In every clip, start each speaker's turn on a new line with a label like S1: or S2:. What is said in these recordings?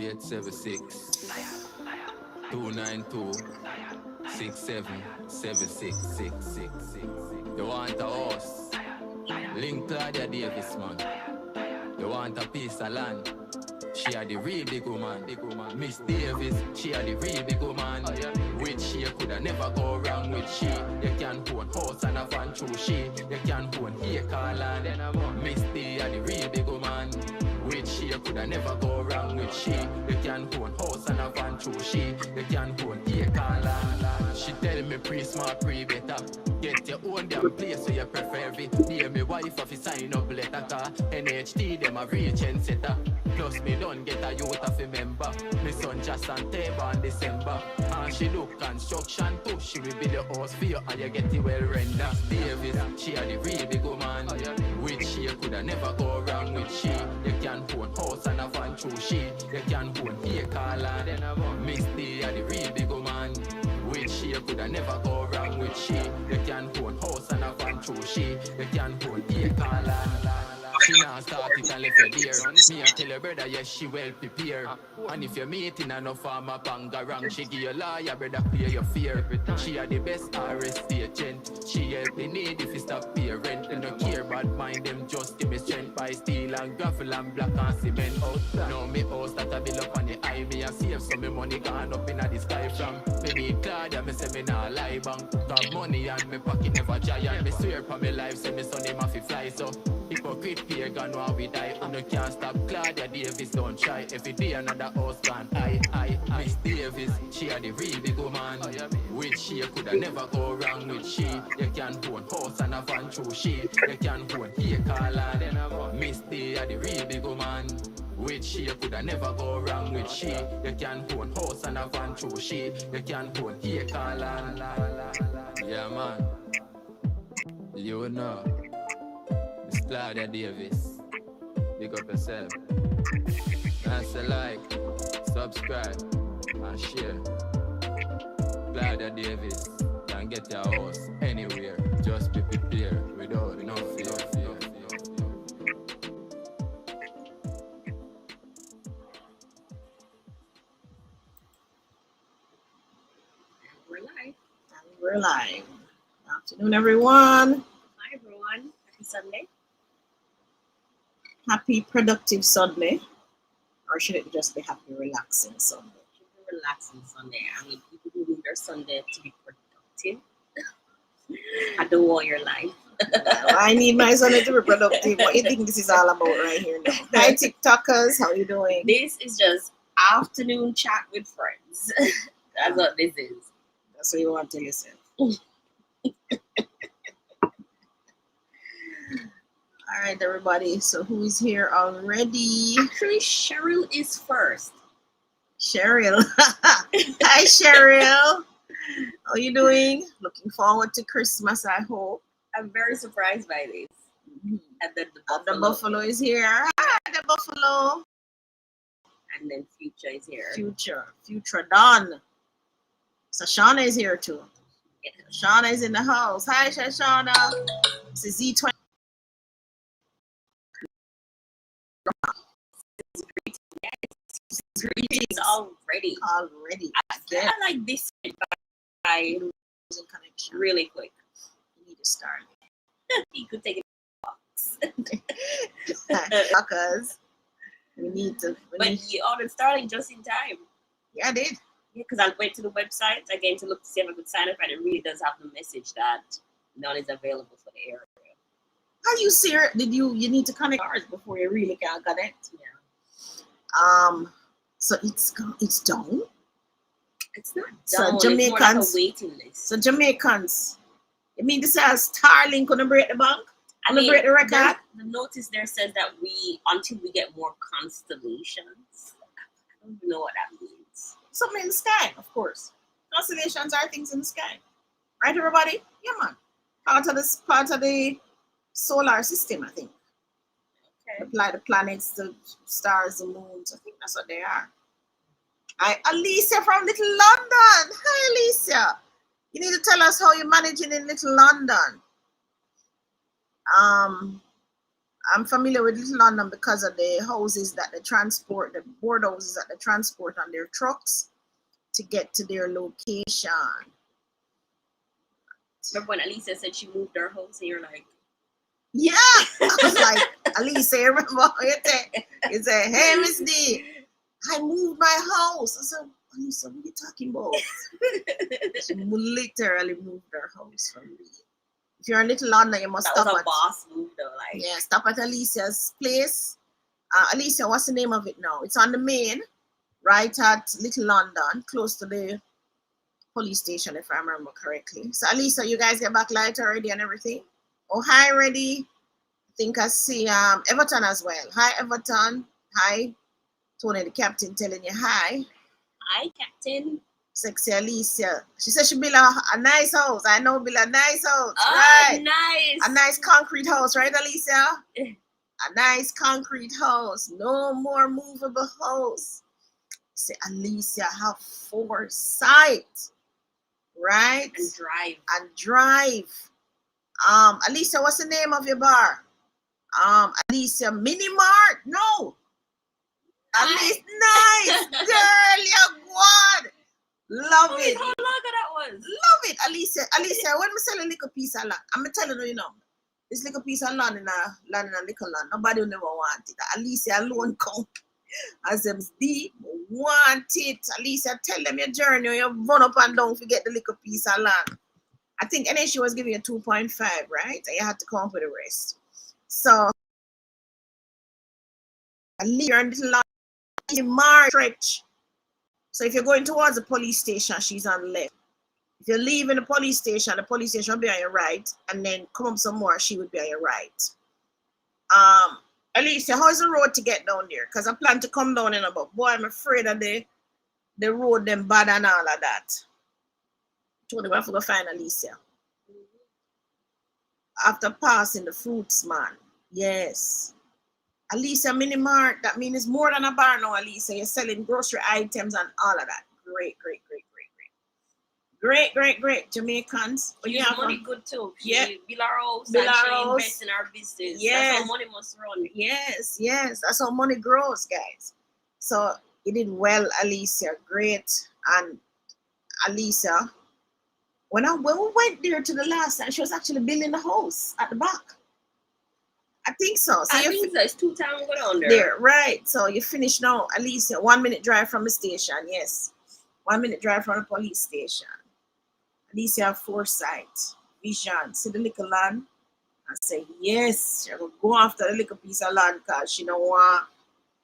S1: 0876 292 677666. You want a horse? Link Claudia Davis, man. You want a piece of land? She are the real big woman. Miss Davis, she are the real big woman. With she, you coulda never go wrong with she. You can own horse and a van through she. You can own acre land. Miss D are the real big woman. With she, you coulda never go wrong with she. You can own horse and a van through she. You can own acre land. She tell me pre-smart, pre-better. Get your own damn place so you prefer it. Dear me wife if you sign up letter car. NHT them a real trend setter. Plus me don't get a youth of a member. Me son just on table in December. And she do construction too. She will build your house for you and you get it well rendered. Davis, she are the real big woman. With she you coulda never go wrong with she. You can own house and a van through she. You can own acre land. Miss D are the real big woman. With she you coulda never go wrong with she. You can own house and a van through she. You can own acre land. She now start it and left you there. Me I tell your brother, yes, she well prepared. And if you're meeting enough farm a bangarang, she give you lawyer, brother, clear your fear. She are the best RST agent. She help the need if you stop pay rent. They don't care about mind them, just give me strength by steel and gravel and black and cement. Now me house that I build up on the eye, me a save some me money gone up in the sky from. Me need Claudia, me say me nah lie bank. Got money and me pocket never giant. Me swear for me life, say me son him have to fly so. Hypocrite pagan while we die. And you can't stop Claudia Davis, don't try. Every day another house gone. I Miss Davis, she are the real big woman. With she you coulda never go wrong with she. You can own house and a van through she. You can own acre land. Miss D are the real big woman. With she you coulda never go wrong with she. You can own house and a van through she. You can own acre land. Yeah man, you know. Miss Claudia Davis, big up yourself. That's a like, subscribe, and share. Claudia Davis, can get your house anywhere. Just be prepared without no fear.
S2: We're live. Good afternoon, everyone.
S3: Hi, everyone. Happy Sunday.
S2: Happy productive Sunday, or should it just be happy relaxing Sunday?
S3: It should be relaxing Sunday. I mean, people who need their Sunday to be productive. I don't want your life.
S2: Well, I need my Sunday to be productive. What do you think this is all about right here now? Hi, TikTokers. How you doing?
S3: This is just afternoon chat with friends. That's what this is.
S2: That's what you want to listen. All right, everybody. So who is here already?
S3: Actually, Cheryl is first.
S2: Cheryl. Hi, Cheryl. How you doing? Looking forward to Christmas, I hope.
S3: I'm very surprised by this. And then
S2: The buffalo is here. Hi, the buffalo.
S3: And then Future is here.
S2: Future done. So Shauna is here too.
S3: Yeah.
S2: Shauna is in the house. Hi, Shauna. This is Z20.
S3: Greetings already. I like this by
S2: connection.
S3: really quick.
S2: You need to start.
S3: You could take it box.
S2: Because we need to.
S3: You ordered Starlink just in time.
S2: Yeah, I did.
S3: Yeah, because I went to the website again to look to see if I could sign up, and it really does have the message that none is available for the area.
S2: Are you serious? You need to connect ours before you really can connect?
S3: Yeah.
S2: So it's done.
S3: It's not done.
S2: So
S3: Jamaicans, it's more like a waiting list.
S2: So Jamaicans, you mean this says Starlink couldn't break the bank? Break the record?
S3: The notice there says that until we get more constellations. I don't even know what that means.
S2: Something in the sky, of course. Constellations are things in the sky, right, everybody? Yeah, man. Part of the solar system, I think.
S3: Okay.
S2: Like the planets, the stars, the moons. I think that's what they are. Hi, Alicia from Little London. Hi, Alicia. You need to tell us how you're managing in Little London. I'm familiar with Little London because of the houses that they transport, the board houses that they transport on their trucks to get to their location.
S3: Remember when Alicia said she moved her house and you're like,
S2: Yeah, I was like, Alicia, you remember? You say, hey, Miss D, I moved my house. I said, Alicia, what are you talking about? She literally moved her house from me. If you're in Little London, you must
S3: that
S2: stop
S3: was a
S2: at
S3: boss move though. Like,
S2: yeah, stop at Alicia's place. Alicia, what's the name of it now? It's on the main, right at Little London, close to the police station, if I remember correctly. So, Alicia, you guys get back light already and everything? Oh, hi, ready. I think I see Everton as well. Hi, Everton. Hi. Tony, the captain, telling you hi.
S3: hi, Captain.
S2: Sexy Alicia. She said she built a nice house. I know build a nice house.
S3: Oh,
S2: right.
S3: nice.
S2: A nice concrete house, right, Alicia? A nice concrete house. No more movable house. Say, Alicia, have foresight. Right?
S3: And drive.
S2: And drive. Alicia, what's the name of your bar? Alicia, Mini Mart? No. Alicia, nice. Girl, you're good. Love it.
S3: How long ago that was?
S2: Love it, Alicia. Alicia, when we sell a little piece of land, I'm telling you, this little piece of land in a little land, nobody will never want it. Alicia alone come as them deep want it. Alicia, tell them your journey, you run up and down, forget the little piece of land. I think NHU was giving you 2.5, right? And you had to come up with the rest. So, Alicia and little land, March stretch. So if you're going towards the police station, she's on the left. If you're leaving the police station will be on your right, and then come up some more, she would be on your right. Alicia, how's the road to get down there? Because I plan to come down in a bit. Boy, I'm afraid of the road, them bad and all of that. Told him I have to go find Alicia. After passing the fruits man. Yes. Alicia Mini Mart, that means it's more than a bar now, Alicia. You're selling grocery items and all of that. Great. Great. Jamaicans.
S3: But you have money good too.
S2: Yeah.
S3: Build our house
S2: Build
S3: and
S2: our
S3: she
S2: house.
S3: invest in our business.
S2: Yes.
S3: That's how money must run.
S2: Yes. That's how money grows, guys. So you did well, Alicia. Great. And Alicia, when we went there to the last time, she was actually building the house at the back. I think so.
S3: I think so. It's 2 times go down there.
S2: Right. So you finish now, Alicia. 1 minute drive from the station. Yes. 1 minute drive from the police station. Alicia have foresight, vision. See the little land and say, yes, she will go after the little piece of land because she don't want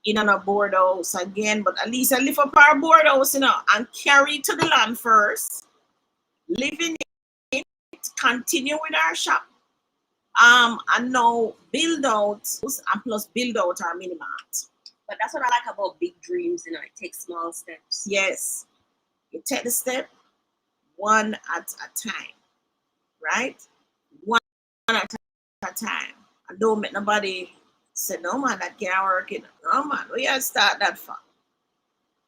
S2: in on a board house again. But Alicia lift up our board house, and carry to the land first. Live in it, continue with our shop. And now build out and plus build out our mini mart.
S3: But that's what I like about big dreams, it takes small steps.
S2: Yes. You take the step one at a time. Right? One at a time. And don't make nobody say, no man, that can't work it. No man, we gotta start that far.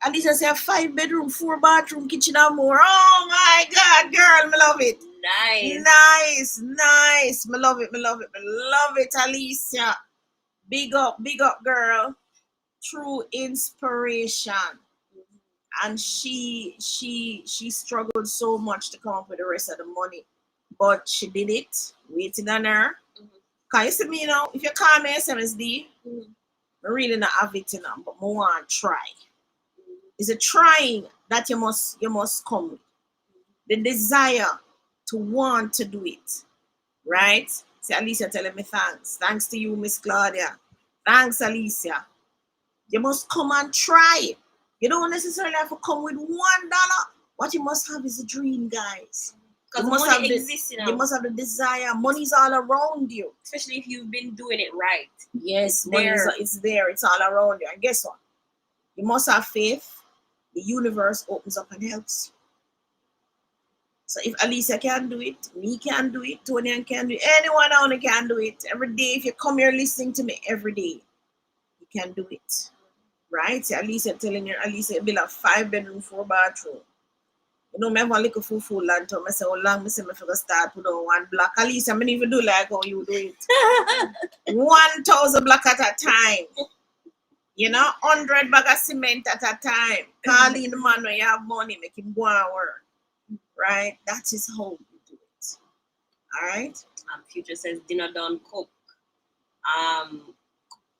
S2: At least I say a 5-bedroom, 4-bathroom, kitchen and more. Oh my God, girl, me love it. Nice. Me love it, Alicia. Big up, girl. True inspiration. And she struggled so much to come up with the rest of the money. But she did it. Waiting on her. Can you see me, if you call me SMSD, I really not have it, but I want to try. It's a trying that you must come with. The desire to want to do it. Right? See, Alicia telling me thanks. Thanks to you, Miss Claudia. Thanks, Alicia. You must come and try. You don't necessarily have to come with $1. What you must have is a dream, guys.
S3: Because money exists,
S2: You must have the desire. Money's all around you.
S3: Especially if you've been doing it right.
S2: Yes, it's there. It's all around you. And guess what? You must have faith. The universe opens up and helps you. So if Alicia can do it, me can do it, Tony can do it, anyone on it can do it. Every day, if you come here listening to me every day, you can do it. Right? So Alicia telling you, Alicia build a 5-bedroom, 4-bathroom. You know, me have one little full land to me say, how long me say me for start put on one block. At least I mean even do like how you do it. 1,000 block at a time. You know, 100 bag of cement at a time. Call in the man when you have money, make him go and work. Right? That is how you do it. Alright?
S3: Future says dinner done, cook.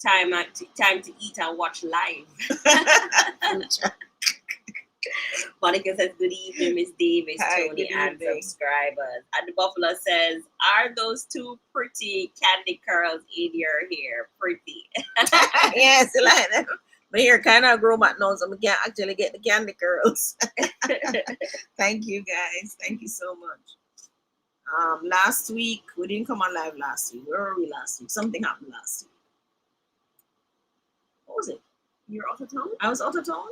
S3: Time to eat and watch live.
S2: Future.
S3: Monica says, good evening, Miss Davis,
S2: Hi,
S3: Tony,
S2: good
S3: and
S2: evening.
S3: subscribers. And the Buffalo says, are those two pretty candy curls in your hair? Pretty.
S2: Yes, like them. My hair kind of grow back now, so I can't actually get the candy curls. Thank you guys. Thank you so much. Last week we didn't come on live last week. Where were we last week? Something happened last week. What was it?
S3: You're out of town?
S2: I was out of town,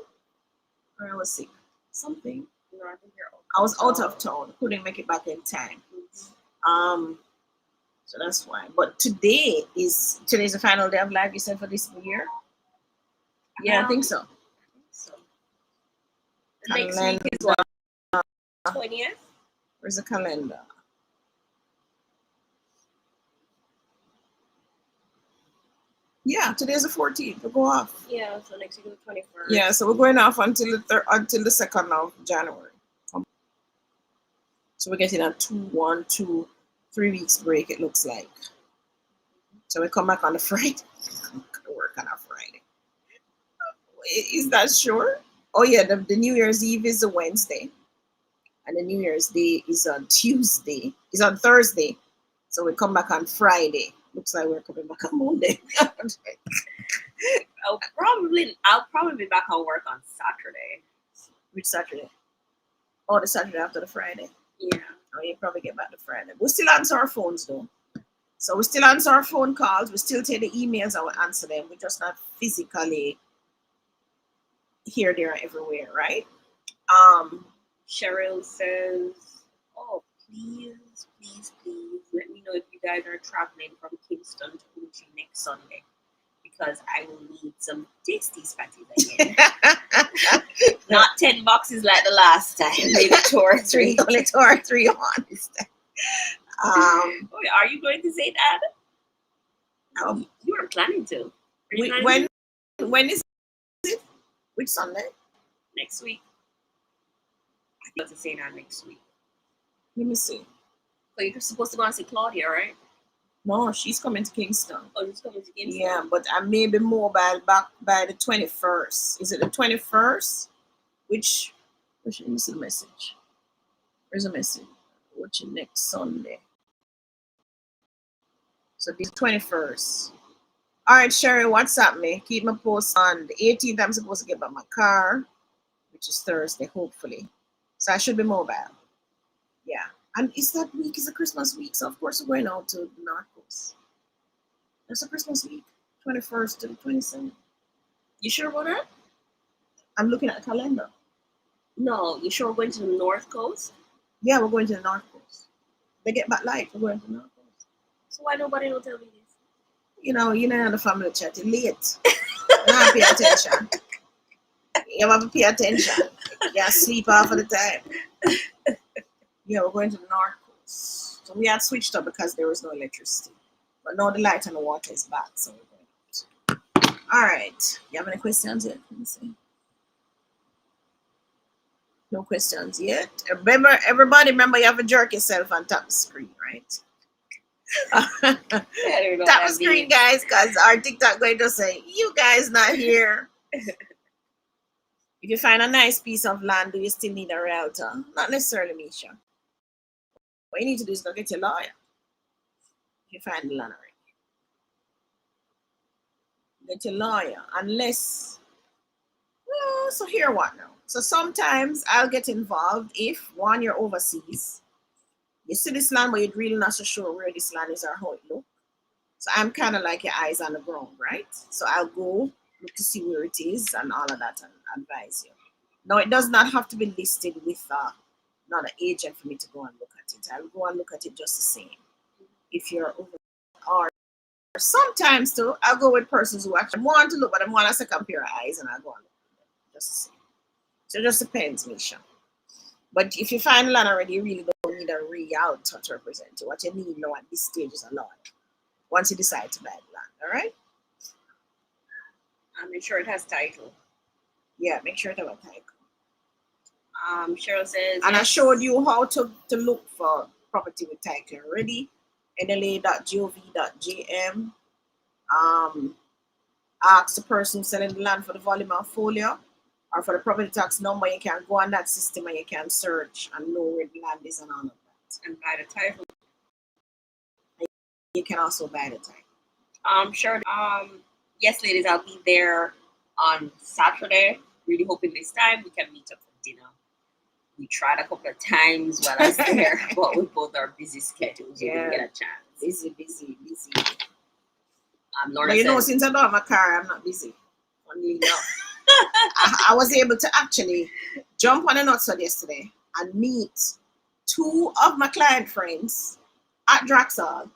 S2: or I was sick. Something.
S3: No, I think you're out.
S2: I was out of town. Couldn't make it back in time. So that's why. But today's the final day of live. You said for this year. Yeah, I think so.
S3: So. The next week is what? 20th?
S2: Where's the calendar? Yeah, today's the 14th. We'll go off.
S3: Yeah, so next week is the 21st.
S2: Yeah, so we're going off until the 2nd of January. So we're getting a 3 weeks break, it looks like. So we come back on the Friday. Work on a Friday. Is that sure? Oh yeah, the New Year's Eve is a Wednesday. And the New Year's Day is on Tuesday. It's on Thursday. So we come back on Friday. Looks like we're coming back on Monday.
S3: I'll probably be back on work on Saturday.
S2: Which Saturday? Oh, the Saturday after the Friday.
S3: Yeah.
S2: Oh, you probably get back to Friday. We still answer our phones though. So we still answer our phone calls. We still take the emails and we answer them. We're just not physically here, there, and everywhere, right?
S3: Cheryl says, oh, please, let me know if you guys are traveling from Kingston to Uchi next Sunday, because I will need some tasty patties again. Not 10 boxes like the last time. Maybe 2 or 3.
S2: Only 2 or 3 on this time.
S3: Are you going to say that? You were planning to.
S2: When is it? Which Sunday?
S3: Next week. I think to say that next week.
S2: Let me see.
S3: So you're supposed to go and see Claudia, right?
S2: No, she's coming to Kingston.
S3: Oh, she's coming to Kingston?
S2: Yeah, but I may be mobile back by the 21st. Is it the 21st? Let me see the message. Where's the message? Watching next Sunday. So the 21st. All right, Sherry, what's up, me? Keep my post on the 18th. I'm supposed to get back my car, which is Thursday, hopefully. So I should be mobile. Yeah. And is that week is a Christmas week, so of course we're going out to the North Coast. That's a Christmas week, 21st to the 27th.
S3: You sure about that?
S2: I'm looking at the calendar.
S3: No, you sure we're going to the North Coast?
S2: Yeah, we're going to the North Coast. They get back light. We're going to the North Coast.
S3: So why nobody will tell me this?
S2: You know the family chat. You're late. You don't pay attention. You have to pay attention. You sleep half of the time. Yeah, we're going to the North Coast. So we had switched up because there was no electricity. But now the light and the water is back, so we're going out. All right. You have any questions yet? Let me see. No questions yet. Everybody remember you have to jerk yourself on top of the screen, right? Tap the screen, guys, because our TikTok going to say, you guys not here. If you find a nice piece of land, do you still need a realtor? Not necessarily, Misha. What you need to do is go get your lawyer. If you find the land already. Get your lawyer. Unless, well, so here what now? So sometimes I'll get involved if, one, you're overseas. You see this land, but you're really not so sure where this land is or how it looks. So I'm kind of like your eyes on the ground, right? So I'll go look to see where it is and all of that and advise you. Now, it does not have to be listed with not an agent for me to go and look at it. I'll go and look at it just the same. If you're over, or sometimes too, I'll go with persons who actually want to look, but I want a second pair of eyes and I'll go and look at them just the same. So it just depends, Misha. But if you find land already, you really don't need a realtor to represent you. What you need now at this stage is a lawyer. Once you decide to buy the land, all right?
S3: Make sure it has title.
S2: Yeah, make sure it has a title.
S3: Cheryl says,
S2: and yes. I showed you how to look for property with title already. NLA.gov.gm. Ask the person selling the land for the volume of folio or for the property tax number. You can go on that system and you can search and know where the land is and all of that.
S3: And buy the title.
S2: You can also buy the title.
S3: Sure. Yes, ladies, I'll be there on Saturday. Really hoping this time we can meet up for dinner. We tried a couple of times while I was there, but we both are busy schedules. We didn't get a chance.
S2: Busy.
S3: Laura
S2: but you
S3: says,
S2: know, since I don't have a car, I'm not busy. Only now. I was able to actually jump on a nutshot yesterday and meet 2 of my client friends at Draxall.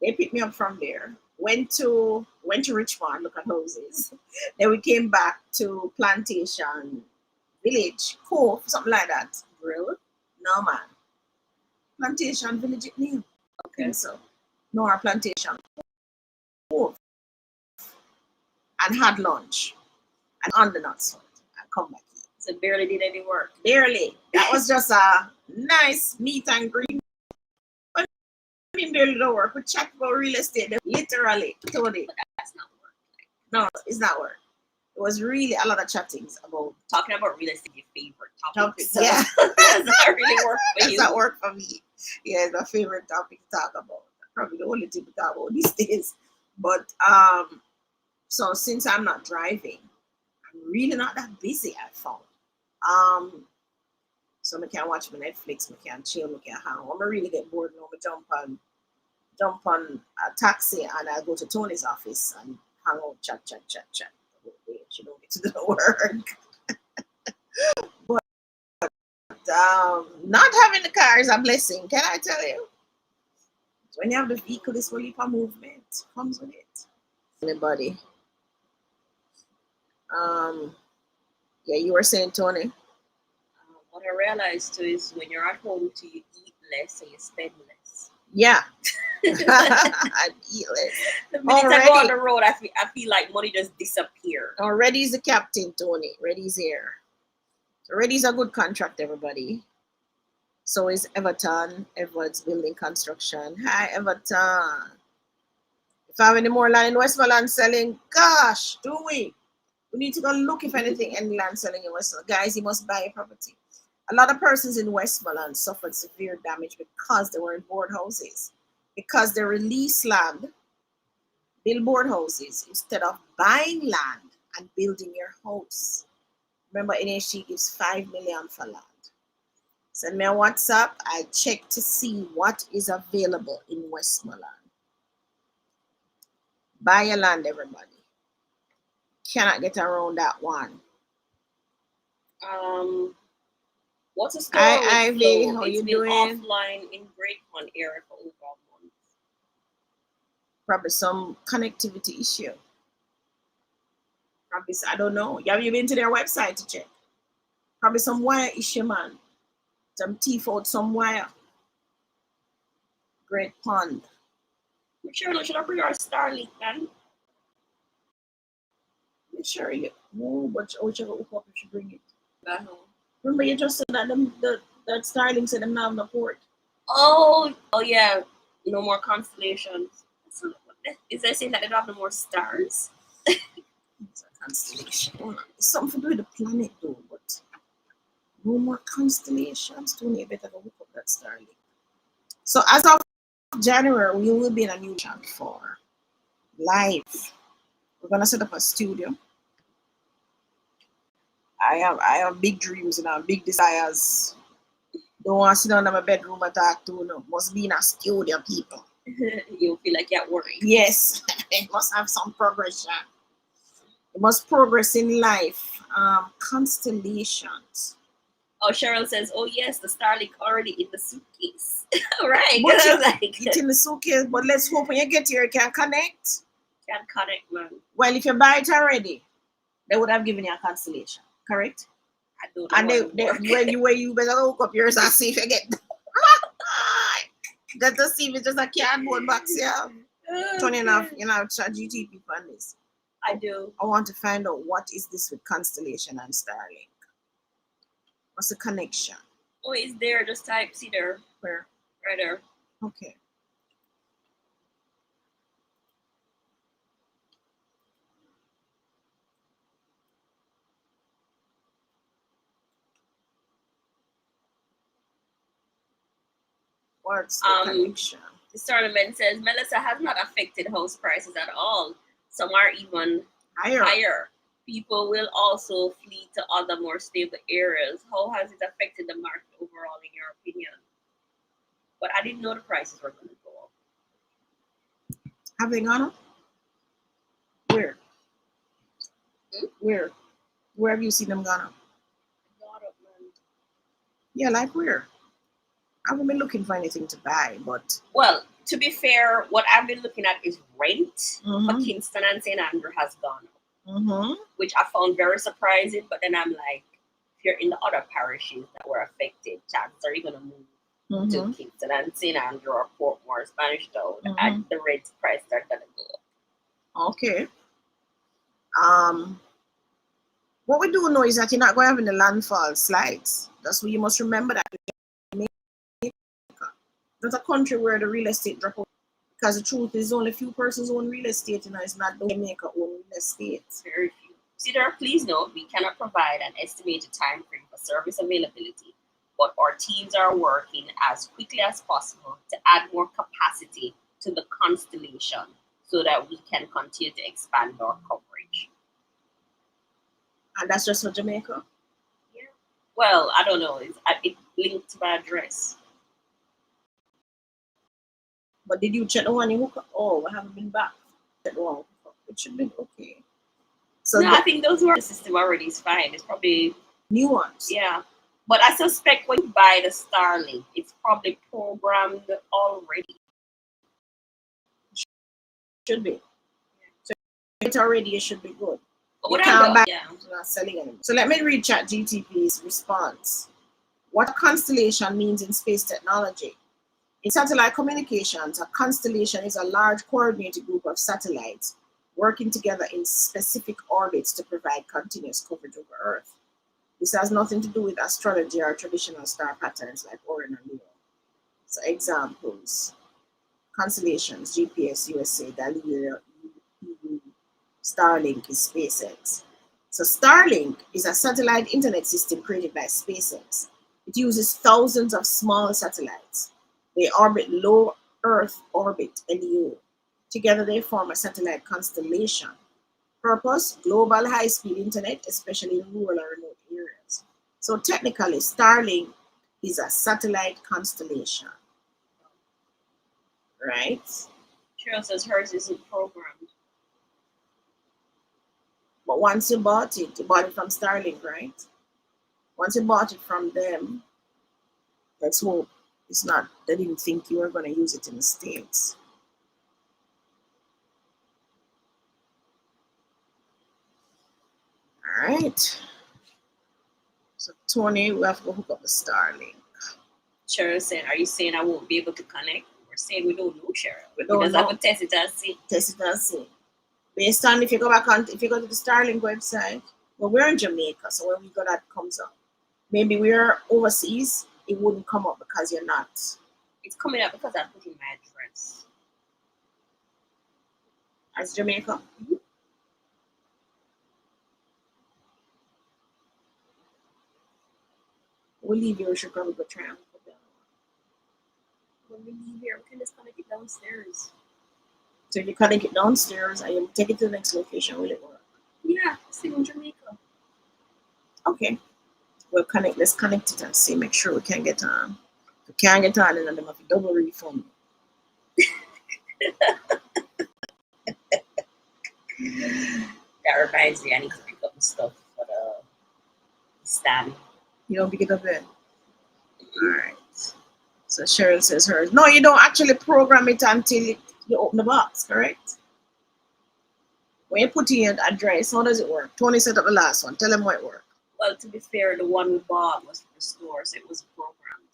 S2: They picked me up from there. Went to Richmond, look at houses. Then we came back to Plantation Village, Cove, something like that.
S3: Really?
S2: No, man. Plantation Village, it new. Okay. So, no, our Plantation Cove. And had lunch. And on the nuts and come back here.
S3: So barely did any work.
S2: Barely. That was just a nice meet and greet. But I mean, barely do work. We chat about real estate. Literally, totally.
S3: But that's not work.
S2: No, it's not work. It was really a lot of chattings about
S3: talking about real estate. Your favorite topic.
S2: So yeah,
S3: that's not really work for you.
S2: That's not work for me. Yeah, it's my favorite topic to talk about. Probably the only thing to talk about these days. But so since I'm not driving, I'm really not that busy. I found. So I can watch my Netflix. I can chill. I can hang. I'm really get bored now. I jump on a taxi and I go to Tony's office and hang out, chat. She don't get to do the work. but not having the car is a blessing. Can I tell you? So when you have the vehicle, this will for movement comes with it. Anybody? Yeah, you were saying, Tony.
S3: What I realized too is when you're at home, too, you eat less and you spend less.
S2: Yeah. I eat less.
S3: The minute I go on the road, I feel like money just disappeared.
S2: Already's the captain, Tony. Reddy's here. So Reddy's a good contract, everybody. So is Everton. Everett's building construction. Hi, Everton. If I have any more land in Westmoreland selling, gosh, do we? We need to go look if anything, any land selling in Westmoreland. Guys, you must buy a property. A lot of persons in Westmoreland suffered severe damage because they were in board houses. Because they release land, build board houses, instead of buying land and building your house. Remember, NHG gives $5 million for land. Send me a WhatsApp. I check to see what is available in Westmoreland. Buy your land, everybody. Cannot get around that one.
S3: What's the story?
S2: Hi, Ivy. How
S3: it's
S2: you
S3: been
S2: doing?
S3: Offline in Breakman area for over a month.
S2: Probably some connectivity issue. Probably, I don't know. Have you been to their website to check? Probably some wire issue, man. Some teeth out, some wire. Great Pond.
S3: Should I bring our Starlink then?
S2: Sure, yeah. No, but whichever hook up if you bring it.
S3: Uh-huh.
S2: Remember you just said that that Starlink said them not have no port.
S3: Oh yeah. No more constellations. So, is that saying that they don't have no more stars?
S2: It's a constellation. It's something to do with the planet though, but no more constellations. Tony, better go hook up that Starlink. So as of January, we will be in a new channel for live. We're gonna set up a studio. I have big dreams and big desires. Don't want to sit down in my bedroom and talk to no. Must be in a studio, people.
S3: You feel like you're at work.
S2: Yes, it must have some progression. It must progress in life. Constellations.
S3: Oh, Cheryl says, "Oh yes, the Starlink already in the suitcase." Right.
S2: It's in the suitcase, but let's hope when you get here, you can connect.
S3: Can connect, man.
S2: Well, if you buy it already, they would have given you a constellation, correct?
S3: I don't know.
S2: And where you better hook up yours and see if you get just to see if it's just a cardboard box, yeah. Turning off, chat GTP on this.
S3: I do.
S2: I want to find out what is this with Constellation and Starlink. What's the connection?
S3: Oh, it's there. Just type. See there.
S2: Where?
S3: Right there.
S2: Okay. What's the connection?
S3: This tournament says Melissa has not affected house prices at all. Some are even higher. People will also flee to other more stable areas. How has it affected the market overall, in your opinion? But I didn't know the prices were going to go up.
S2: Have they gone up? Where? Where? Where have you seen them gone up?
S3: Gone up, man.
S2: Yeah, like where? I haven't been looking for anything to buy, but...
S3: Well, to be fair, what I've been looking at is rent for Kingston and St. Andrew has gone up, which I found very surprising. But then I'm like, if you're in the other parishes that were affected, chances are you going to move to Kingston and St. Andrew or Portmore, Spanish Town, and the rent prices are going to go up.
S2: Okay. What we do know is that you're not going to have any landfall slides. That's what you must remember, that that's a country where the real estate drop out. Because the truth is only few persons own real estate, it's not the Jamaica own real estate.
S3: Very few. Consider, please note, we cannot provide an estimated time frame for service availability, but our teams are working as quickly as possible to add more capacity to the constellation so that we can continue to expand our coverage.
S2: And that's just for Jamaica?
S3: Yeah. Well, I don't know. It linked to my address.
S2: But did you check the one you hook up? Oh, I haven't been back. It should be okay. So
S3: no, I think those who are in the system already is fine. It's probably
S2: new ones.
S3: Yeah. But I suspect when you buy the Starlink, it's probably programmed already.
S2: Should be. So it's already, it should be good.
S3: But
S2: you can't buy it's not selling anymore. So let me read ChatGTP's response. What a constellation means in space technology. In satellite communications, a constellation is a large coordinated group of satellites working together in specific orbits to provide continuous coverage over Earth. This has nothing to do with astrology or traditional star patterns like Orion and Leo. So examples: constellations, GPS, USA, Galileo, Starlink is SpaceX. So Starlink is a satellite internet system created by SpaceX. It uses thousands of small satellites. They orbit low Earth orbit, LEO. Together they form a satellite constellation. Purpose: global high-speed internet, especially in rural or remote areas. So technically, Starlink is a satellite constellation. Right?
S3: Cheryl says hers isn't programmed.
S2: But once you bought it from Starlink, right? Once you bought it from them, let's hope it's not, they didn't think you were going to use it in the States. All right. So Tony, we have to go hook up the Starlink.
S3: Cheryl said, are you saying I won't be able to connect? We're saying we don't know, Cheryl.
S2: We don't know.
S3: Have to test it and see.
S2: Test it and see. Based on if you go to the Starlink website, well, we're in Jamaica, so when we go, that comes up. Maybe we're overseas, it wouldn't come up because you're not.
S3: It's coming up because I put in my address.
S2: As Jamaica? Mm-hmm. We'll leave here, we should probably go try and put down.
S3: When we leave here, we can just connect it downstairs.
S2: So if you connect it downstairs and you take it to the next location, will it work?
S3: Yeah, still in Jamaica.
S2: Okay. Let's connect it and see, make sure we can get on. If we can't get on, then I'm have to double refund.
S3: That reminds me, I need to pick up the stuff for the stand.
S2: You don't pick it up then? Alright. So Cheryl says hers. No, you don't actually program it until you open the box, correct? When you put in your address, how does it work? Tony set up the last one. Tell them how it works.
S3: Well, to be fair, the one we bought was from the store, so it was programmed.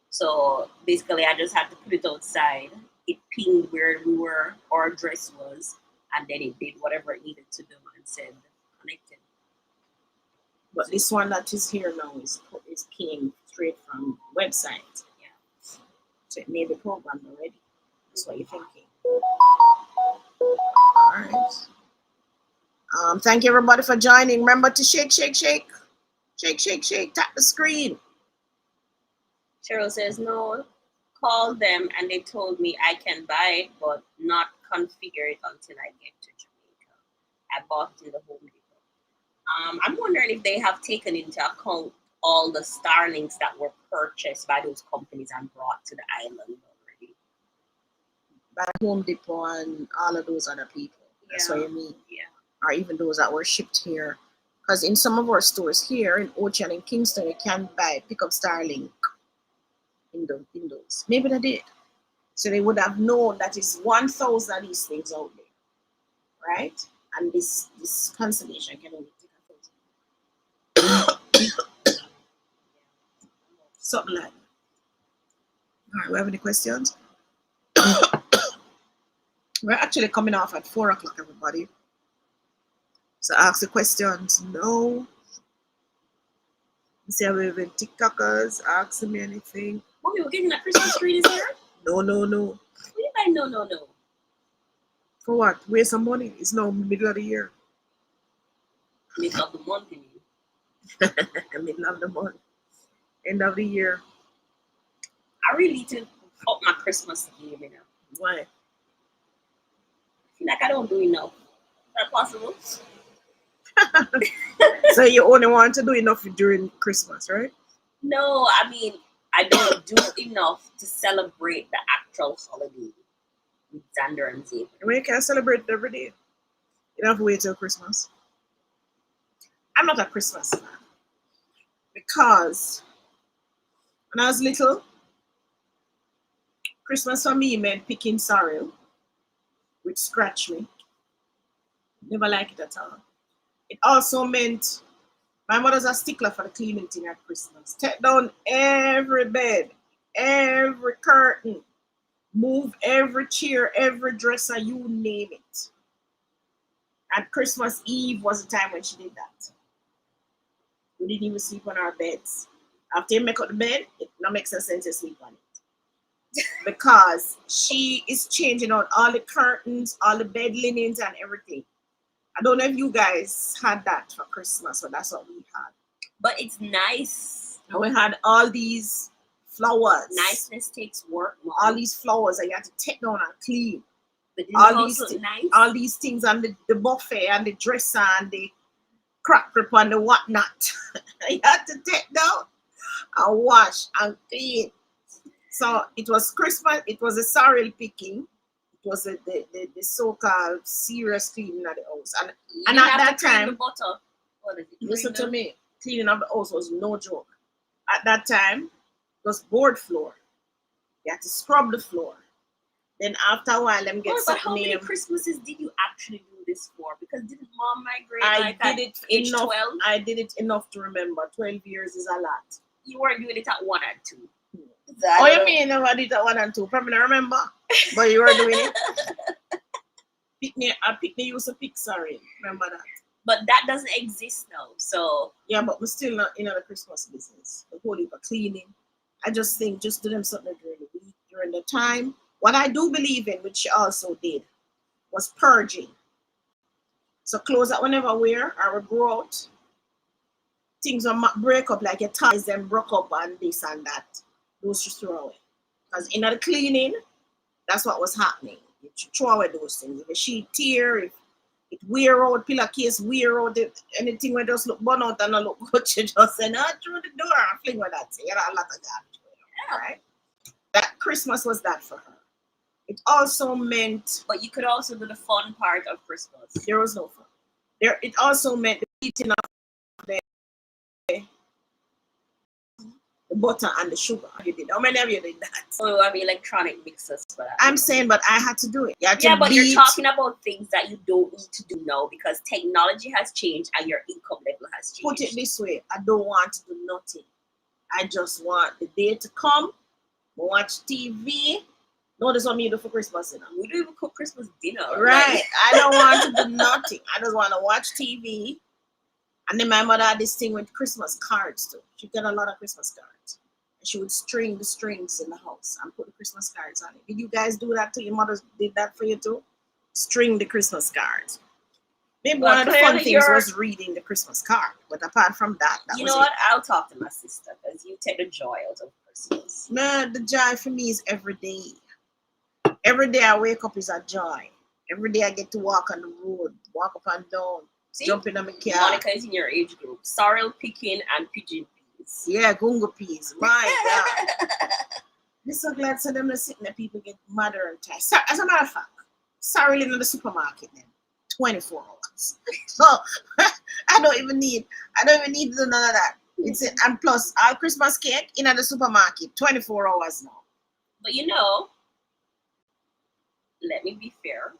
S3: So basically, I just had to put it outside. It pinged where we were, our address was, and then it did whatever it needed to do and said connected.
S2: But this one that is here now is came straight from website.
S3: Yeah.
S2: So it may be programmed already. That's what you're thinking. All right. Thank you everybody for joining. Remember to shake, shake, shake. Shake, shake, shake. Tap the screen.
S3: Cheryl says, no, call them and they told me I can buy it, but not configure it until I get to Jamaica. I bought it in the Home Depot. I'm wondering if they have taken into account all the Starlinks that were purchased by those companies and brought to the island already.
S2: By Home Depot and all of those other people. That's what you mean.
S3: Yeah.
S2: Or even those that were shipped here. Because in some of our stores here in Ocean and Kingston, you can pick up Starlink in those. Maybe they did. So they would have known that it's 1,000 of these things out there. Right? And this constellation can only take 1,000. Something like that. All right, we have any questions? We're actually coming off at 4 o'clock, everybody. So ask the questions. No. See how we've been TikTokers asking me anything.
S3: Mommy, we're getting that Christmas tree this year?
S2: No.
S3: What do you mean by no?
S2: For what? Waste some money. It's now middle of the year.
S3: Middle of the month, you mean?
S2: Middle of the month. End of the year.
S3: I really need to up my Christmas game, you know.
S2: Why?
S3: I feel like I don't do enough. Is that possible?
S2: So you only want to do enough during Christmas, right?
S3: No, I mean, I don't do enough to celebrate the actual holiday with Xander and Zay.
S2: I mean, you can celebrate it every day. You don't have to wait till Christmas. I'm not a Christmas fan. Because when I was little, Christmas for me meant picking sorrel, which scratched me. Never liked it at all. It also meant my mother's a stickler for the cleaning thing at Christmas. Take down every bed, every curtain, move every chair, every dresser, you name it. And Christmas Eve was the time when she did that. We didn't even sleep on our beds. After you make up the bed, it no makes sense to sleep on it. Because she is changing out all the curtains, all the bed linens and everything. I don't know if you guys had that for Christmas, but that's what we had.
S3: But it's nice.
S2: And we had all these flowers.
S3: Niceness takes work, Mom.
S2: All these flowers that you had to take down and clean.
S3: But
S2: All
S3: all
S2: these things and the buffet and the dresser and the crack grip and the whatnot. You had to take down and wash and clean. So it was Christmas, it was a sorrel picking. It was the so-called serious cleaning of the house. And at that time,
S3: the butter. What is it?
S2: listen to me, cleaning of the house was no joke. At that time, it was board floor. You had to scrub the floor. Then after a while, them get
S3: But how
S2: something
S3: many
S2: name.
S3: Christmases did you actually do this for? Because didn't Mom migrate
S2: I
S3: like
S2: did
S3: at
S2: it
S3: age
S2: enough.
S3: 12?
S2: I did it enough to remember. 12 years is a lot.
S3: You weren't doing it at 1 and 2.
S2: Oh, you mean I did that 1 and 2? Probably don't remember. But you were doing it. Picnic used to pick, sorry. Remember that.
S3: But that doesn't exist now. So
S2: Yeah, but we're still not in the Christmas business. The whole heap of cleaning. I just think just do them something during the week, during the time. What I do believe in, which she also did, was purging. So clothes that we never wear or we grow out, things will break up, like your ties them broke up and this and that. Those just throw away. Because in the cleaning, that's what was happening. You throw away those things. If a sheet tear, if it wear out, pillowcase wear out, anything where just look burn out and not look good, you just say, no, through the door and fling with that. You know, a lot of garbage. Right? That Christmas was that for her. It also meant,
S3: but you could also do the fun part of Christmas.
S2: There was no fun. It also meant the eating of the The butter and the sugar. You did. How many of you did that?
S3: So I mean electronic mixers for that.
S2: I'm saying, but I had to do it. You had to
S3: Yeah, but
S2: beat.
S3: you're talking about things that you don't need to do now because technology has changed and your income level has changed.
S2: Put it this way, I don't want to do nothing. I just want the day to come, watch TV. Notice what me do for Christmas, you know.
S3: We don't even cook Christmas dinner.
S2: Right. I don't want to do nothing. I just want to watch TV. And then my mother had this thing with Christmas cards too. She got a lot of Christmas cards. And she would string the strings in the house and put the Christmas cards on it. Did you guys do that too? Your mother did that for you too? String the Christmas cards. Maybe one of the fun things was reading the Christmas card. But apart from that,
S3: you know what? I'll talk to my sister because you take the joy out of Christmas.
S2: Man, the joy for me is every day. Every day I wake up is a joy. Every day I get to walk on the road, walk up and down, jump in my car.
S3: Monica is in your age group. Sorrel picking and pigeon peas.
S2: Yeah, gungo peas. My God. I'm so glad so them sitting there people get madder and tired. So, as a matter of fact, sorrel in the supermarket then. 24 hours. So I don't even need to do none of that. It's and plus our Christmas cake in at the supermarket 24 hours now.
S3: But you know, let me be fair.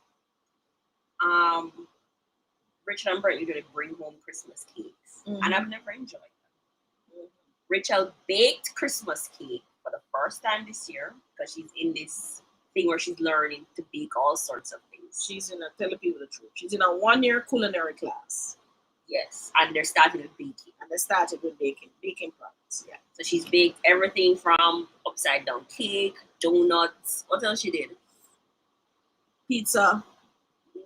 S3: Richard and Brent usually bring home Christmas cakes, and I've never enjoyed them. Rachel baked Christmas cake for the first time this year because she's in this thing where she's learning to bake all sorts of things.
S2: She's in tell people the truth. She's in a 1-year culinary class.
S3: Yes, and they're starting with baking.
S2: And they started with baking products. Yeah.
S3: So she's baked everything from upside down cake, donuts. What else she did?
S2: Pizza.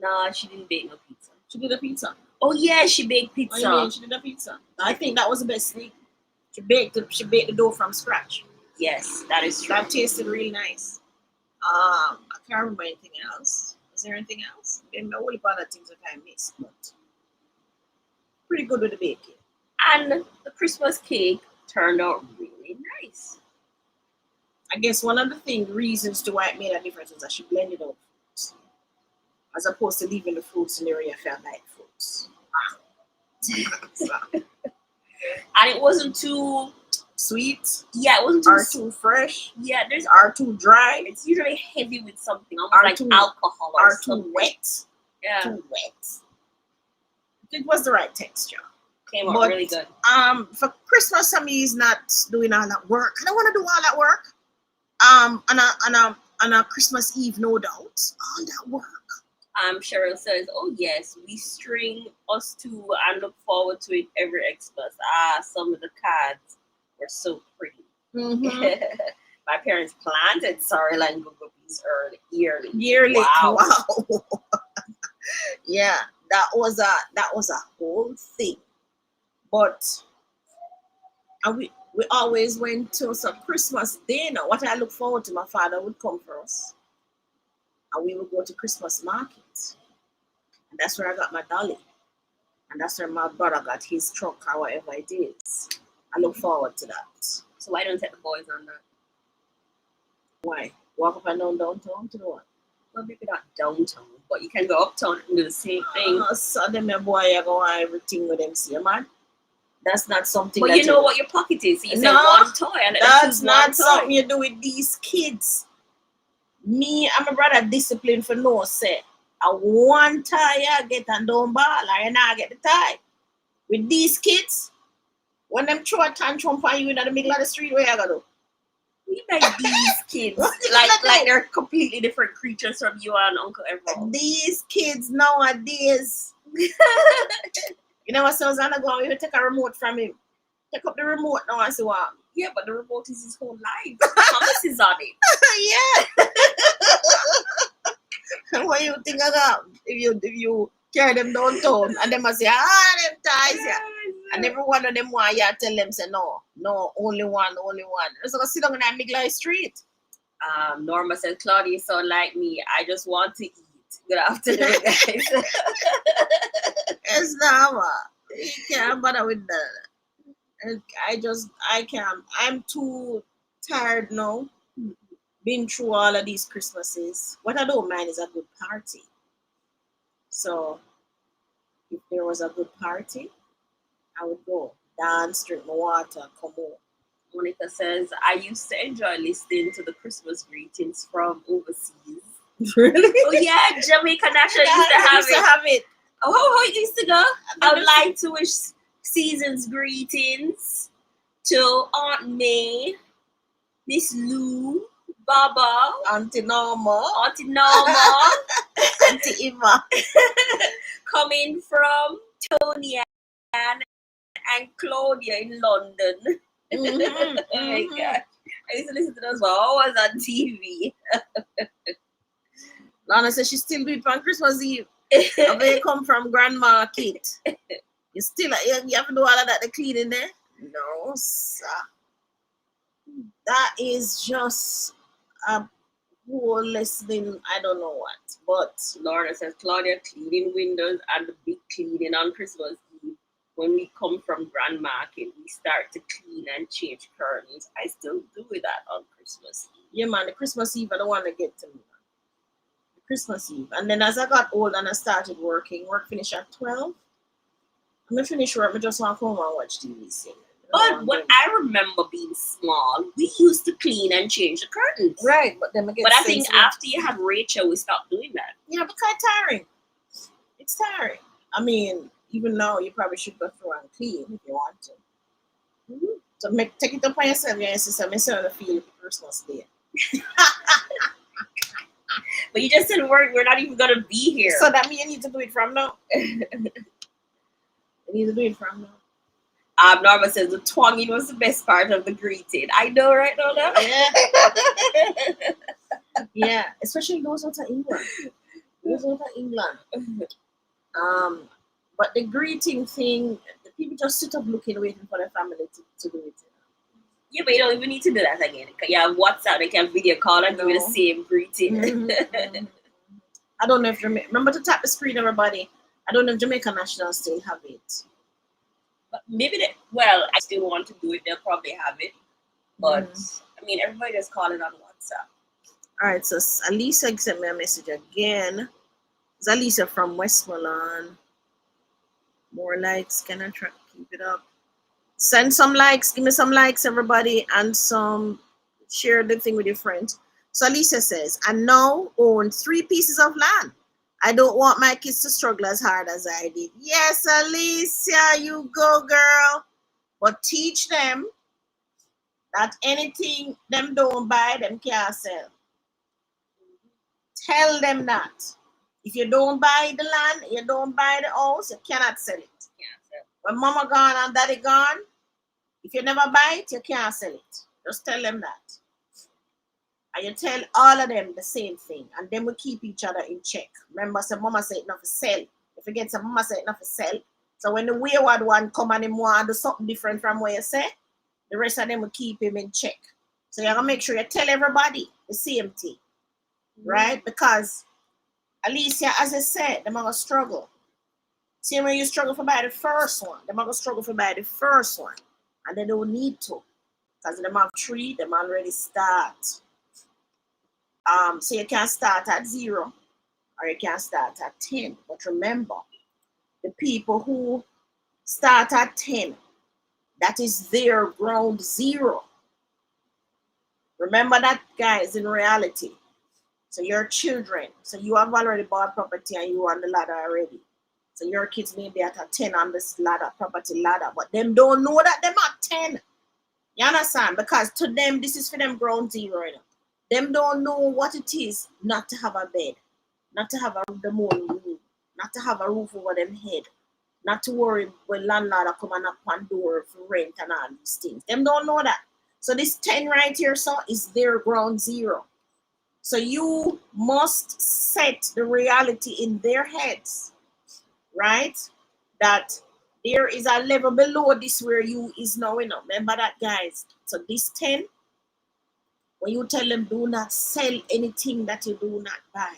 S3: Nah, she didn't bake no pizza.
S2: She did a pizza.
S3: Oh yeah, she baked pizza.
S2: Oh, you mean she did a pizza? I think that was the best thing. She baked the dough from scratch.
S3: Yes, that is true.
S2: That tasted really nice. I can't remember anything else. Is there anything else? There are a whole lot of things that I missed, but pretty good with the baking.
S3: And the Christmas cake turned out really nice.
S2: I guess one of the reasons to why it made a difference was that she blended out fruits, as opposed to leaving the fruits in the area felt like fruits.
S3: And it wasn't too
S2: sweet.
S3: Yeah, it wasn't
S2: too fresh.
S3: Yeah,
S2: are too dry.
S3: It's usually heavy with something, almost like alcohol or something.
S2: Too wet.
S3: Yeah.
S2: Too wet. It was the right texture.
S3: Came out really good.
S2: For Christmas, me is not doing all that work. I don't want to do all that work. On a Christmas Eve, no doubt. All that work.
S3: Cheryl says, "Oh yes, we string us too and look forward to it every Xmas. Some of the cards were so pretty." My parents planted sorrel and gungo peas yearly.
S2: Wow. Yeah, that was a whole thing. But we always went to some Christmas dinner. What I look forward to, my father would come for us. And we would go to Christmas market. And that's where I got my dolly. And that's where my brother got his truck or whatever it is. I look forward to that.
S3: So why don't take the boys on that?
S2: Why? Walk up and down downtown to do what?
S3: Well, maybe not downtown, but you can go uptown and do the same thing.
S2: So them a boy I go on everything with them, see, man. That's not something.
S3: But you know what your pocket is. So you said one toy. And
S2: that's not something you do with these kids. Me and my brother disciplined for no say. I one tie I get and don't ball, or I get the tie. With these kids, when them throw a tantrum for you in the middle of the street, where you gotta do?
S3: We like these kids, like they're completely different creatures from you and Uncle Everett.
S2: These kids nowadays. You know what? So I was gonna go. We would take a remote from him. Take up the remote now and say what?
S3: Yeah, but the remote is his whole life. Thomas is on it.
S2: Yeah. What you think about if you carry them downtown and them must say, them ties, yeah. And every one of them want you tell them say no, only one. So sit down in that middle street.
S3: Norma said, Claudia, so like me, I just want to eat. Good afternoon, guys.
S2: It's Norma. You can't bother with that. I can't. I'm too tired now. Been through all of these Christmases. What I don't mind is a good party. So if there was a good party, I would go. Dance, drink my water, come home.
S3: Monica says, I used to enjoy listening to the Christmas greetings from overseas.
S2: Really?
S3: Oh yeah, Jamaica National used to have it. Oh, how it used to go? I would like to wish season's greetings to Aunt May, Miss Lou, Baba,
S2: Auntie Norma,
S3: Auntie Norma,
S2: Auntie Emma.
S3: coming from Tony and Claudia in London.
S2: Mm-hmm,
S3: Oh my God. I used to listen to those while I was on TV.
S2: Lana says she still do it on Christmas Eve. Where you come from, Grandma Kit? You still you have to do all of that, the cleaning there? No, sir. That is just a whole listening, I don't know what. But
S3: Laura says, Claudia cleaning windows and the big cleaning on Christmas Eve. When we come from Grand Market, we start to clean and change curtains. I still do that on Christmas Eve.
S2: yeah, man, the Christmas Eve, I don't want to get to me. The Christmas Eve. And then as I got old and I started working, work finished at 12. I'm going to finish work, I just want to come and watch TV scene.
S3: But what I remember being small, we used to clean and change the curtains.
S2: Right, but then I get
S3: But I think after you had Rachel, we stopped doing that.
S2: Yeah, because it's tiring. It's tiring. I mean, even now, you probably should go through and clean if you want to. Mm-hmm. So take it upon yourself, your sister. I still feel Christmas Day.
S3: But you just said we're not even going to be here.
S2: So that means you need to do it from now. You need to do it from now.
S3: Norma says the twanging was the best part of the greeting. I know, right, Norma?
S2: Yeah. Yeah, especially those out of England. Those out of England. But the greeting thing, the people just sit up looking, waiting for their family to do it.
S3: Yeah, but you don't even need to do that again. You have WhatsApp, they can video call and give you the same greeting.
S2: Mm-hmm. I don't know if Jamaica, remember to tap the screen, everybody. I don't know if Jamaica National still have it.
S3: But maybe I still want to do it. They'll probably have it. But I mean, everybody just call it on WhatsApp.
S2: All right, so Alisa sent me a message again. It's Alisa from Westmoreland. More likes, can I try keep it up? Send some likes, give me some likes, everybody, and share the thing with your friends. So Alisa says, I now own 3 pieces of land. I don't want my kids to struggle as hard as I did. Yes, Alicia, you go, girl. But teach them that anything them don't buy, them can't sell. Tell them that. If you don't buy the land, you don't buy the house, you cannot sell it. When mama gone and daddy gone, if you never buy it, you can't sell it. Just tell them that. And you tell all of them the same thing. And then we keep each other in check. Remember, so mama said enough to sell. If you get some mama said enough to sell. So when the wayward one come and him want to do something different from what you say, the rest of them will keep him in check. So you gotta make sure you tell everybody the same thing. Right? Because Alicia, as I said, they're gonna struggle. See, when you struggle for buy the first one, they're gonna struggle for buy the first one. And they don't need to. Because them have 3, them already start. So you can start at 0 or you can start at 10. But remember, the people who start at 10, that is their ground 0. Remember that, guys, in reality. So your children, so you have already bought property and you on the ladder already. So your kids may be at a 10 on this ladder, property ladder, but them don't know that them at 10. You understand? Because to them, this is for them ground 0. You know? Them don't know what it is not to have a bed, not to have the morning room, not to have a roof over them head, not to worry when landlord come and knock on door for rent and all these things. Them don't know that. So this 10 right here, so is their ground 0. So you must set the reality in their heads, right? That there is a level below this where you is now, you know. Remember that, guys. So this 10, when you tell them do not sell anything that you do not buy.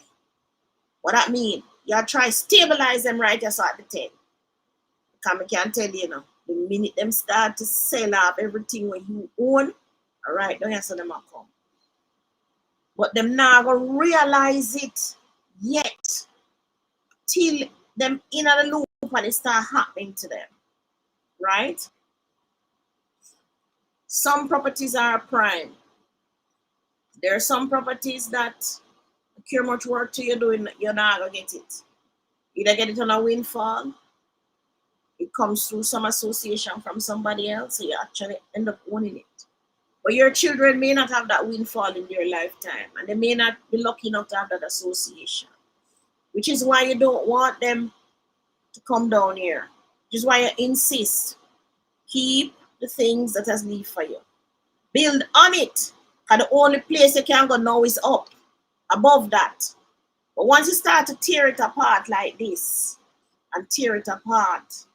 S2: What that mean? You try stabilize them right just at the 10. Because I can tell you, the minute them start to sell off everything when you own, all right, don't you see them come. But them not gonna realize it yet till them in the loop and it start happening to them. Right? Some properties are prime. There are some properties that care much work to you doing, you're not gonna get it. Either get it on a windfall, it comes through some association from somebody else, so you actually end up owning it. But your children may not have that windfall in their lifetime, and they may not be lucky enough to have that association, which is why you don't want them to come down here. Which is why I insist, keep the things that has leave for you. Build on it. And the only place you can go now is up, above that. But once you start to tear it apart like this, and tear it apart,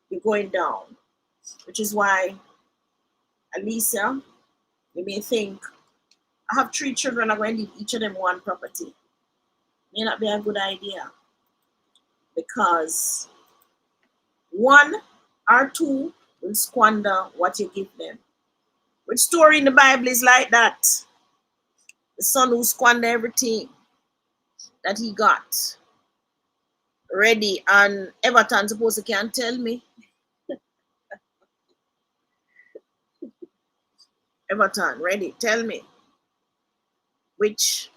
S2: you're going down. Which is why, Alicia, you may think, I have 3 children, I'm going to leave each of them one property. May not be a good idea. Because 1 or 2 will squander what you give them. Which story in the Bible is like that? The son who squandered everything that he got. Ready, and Everton supposed to can't tell me. Everton, ready, tell me. Which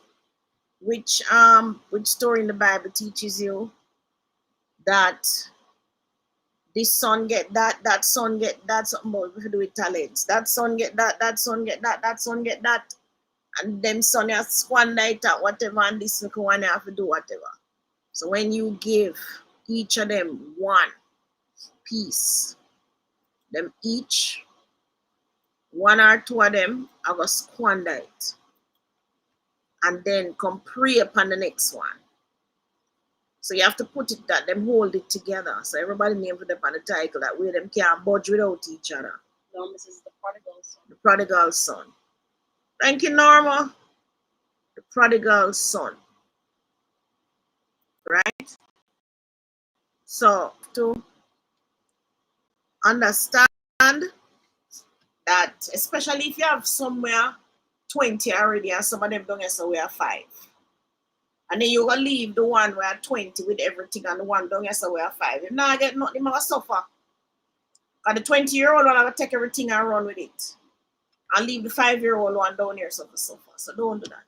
S2: story in the Bible teaches you that this son get that son get that, something about to do with talents. That son get that son get that son get that. And them son has squander it at whatever, and this one have to do whatever. So when you give each of them one piece, them each, 1 or 2 of them are going to squander it. And then come pray upon the next one. So you have to put it that them hold it together. So everybody name for them on the title, that way them can't budge without each other.
S3: No, this is the prodigal son.
S2: The prodigal son. Thank you, Norma. The prodigal son. Right? So to understand that, especially if you have somewhere 20 already and some of them don't get somewhere 5. And then you're gonna leave the one where 20 with everything and the one don't get somewhere 5. If not get nothing, you're gonna suffer. And the 20-year-old one gonna take everything and run with it. And leave the 5-year-old one down here suffer. So don't do that.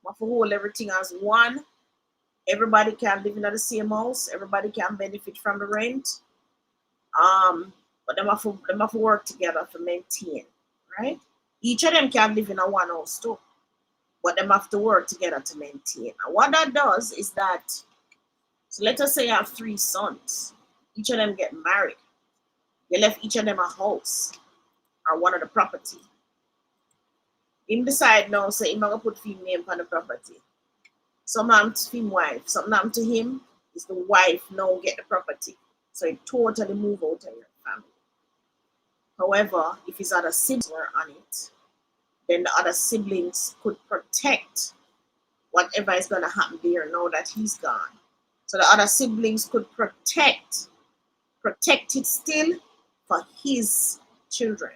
S2: You have to hold everything as one. Everybody can live in the same house, everybody can benefit from the rent. But them have to work together to maintain, right? Each of them can live in a one house too, but them have to work together to maintain. And what that does is that, so let us say you have 3 sons, each of them get married. You left each of them a house or one of the property. Him decide now, say, I'm going to put him name on the property. Something happened to him wife, something happened to him, is the wife now get the property. So it totally move out of your family. However, if his other siblings were on it, then the other siblings could protect whatever is going to happen there now that he's gone. So the other siblings could protect it still for his children,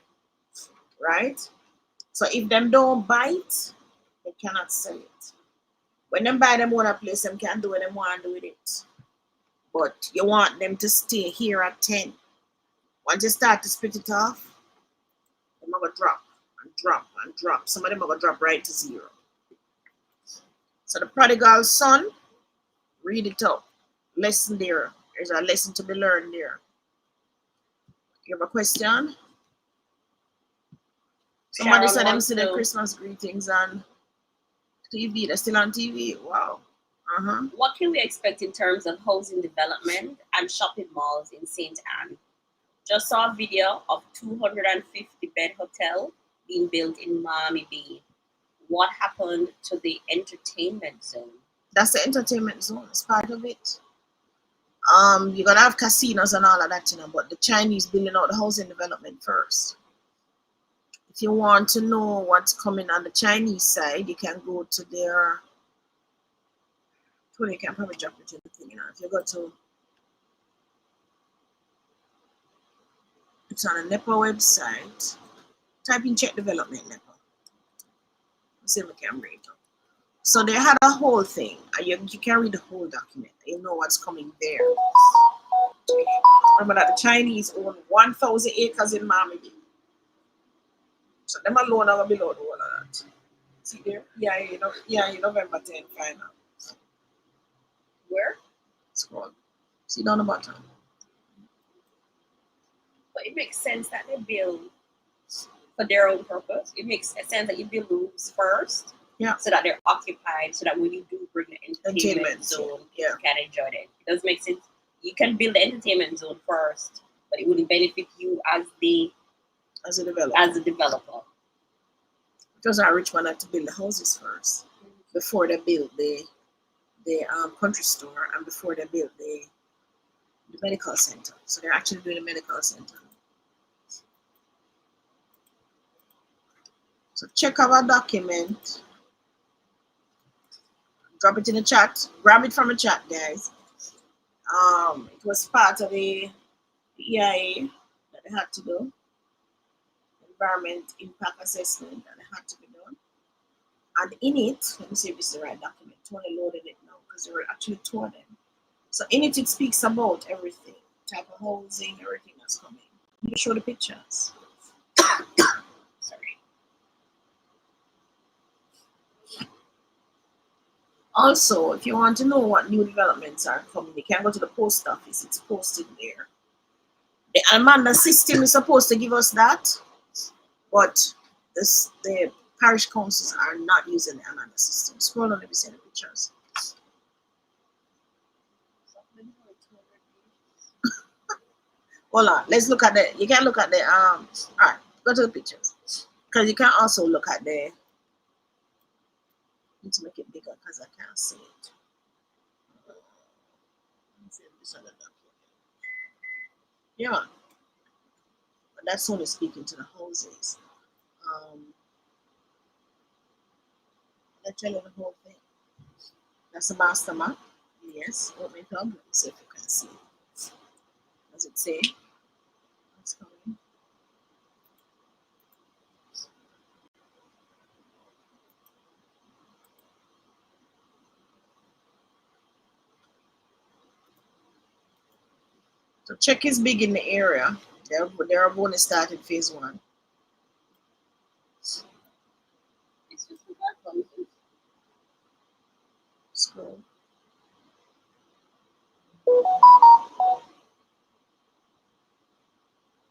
S2: right? So if them don't buy it, they cannot sell it. When them buy them one place, them can do what they want to do with it. But you want them to stay here at 10. Once you start to split it off, they're going to drop and drop and drop. Some of them are going to drop right to 0. So the prodigal son, read it up. Lesson there. There's a lesson to be learned there. You have a question? Somebody said them see the Christmas greetings on TV. They're still on TV. Wow.
S3: What can we expect in terms of housing development and shopping malls in St. Anne? Just saw a video of 250-bed hotel being built in Miami Bay. What happened to the entertainment zone?
S2: That's the entertainment zone. It's part of it. You're gonna have casinos and all of that, but the Chinese building out the housing development first. If you want to know what's coming on the Chinese side, you can go to their. You can probably drop it in the thing, If you go to, it's on a NEPA website. Type in check development NEPA. Let's see if we can read it up. So they had a whole thing. You can read the whole document. You know what's coming there. Remember that the Chinese own 1,000 acres in Miami. So them alone are below the whole of that. See there? Yeah, you know, yeah, you November 10 final.
S3: Where?
S2: Scroll. See down the bottom.
S3: But it makes sense that they build for their own purpose. It makes sense that you build rooms first.
S2: Yeah.
S3: So that they're occupied, so that when you do bring the entertainment zone,
S2: yeah,
S3: you can enjoy it. It does make sense. You can build the entertainment zone first, but it wouldn't benefit you as
S2: a developer. Because our rich man had to build the houses first before they build the country store and before they build the medical center. So they're actually doing a medical center. So check our document. Drop it in the chat. Grab it from the chat, guys. It was part of the EIA that they had to do. Environment impact assessment that had to be done. And in it, let me see if this is the right document. Tony loaded it now because they were actually two of them. So in it, it speaks about everything, type of housing, everything that's coming. You show the pictures. Sorry. Also, if you want to know what new developments are coming, you can go to the post office. It's posted there. The Amanda system is supposed to give us that, but the parish councils are not using the Amanda system. Scroll on, let me see the pictures. Hold on, let's look at the. You can look at the all right. Go to the pictures because you can also look at the. Need to make it bigger because I can't see it. Yeah, but that's only speaking to the houses. I tell you the whole thing. That's a master map. Yes, open it up. Let me see if you can see. Does it say what's coming? So check is big in the area. They're only started phase 1. Scroll.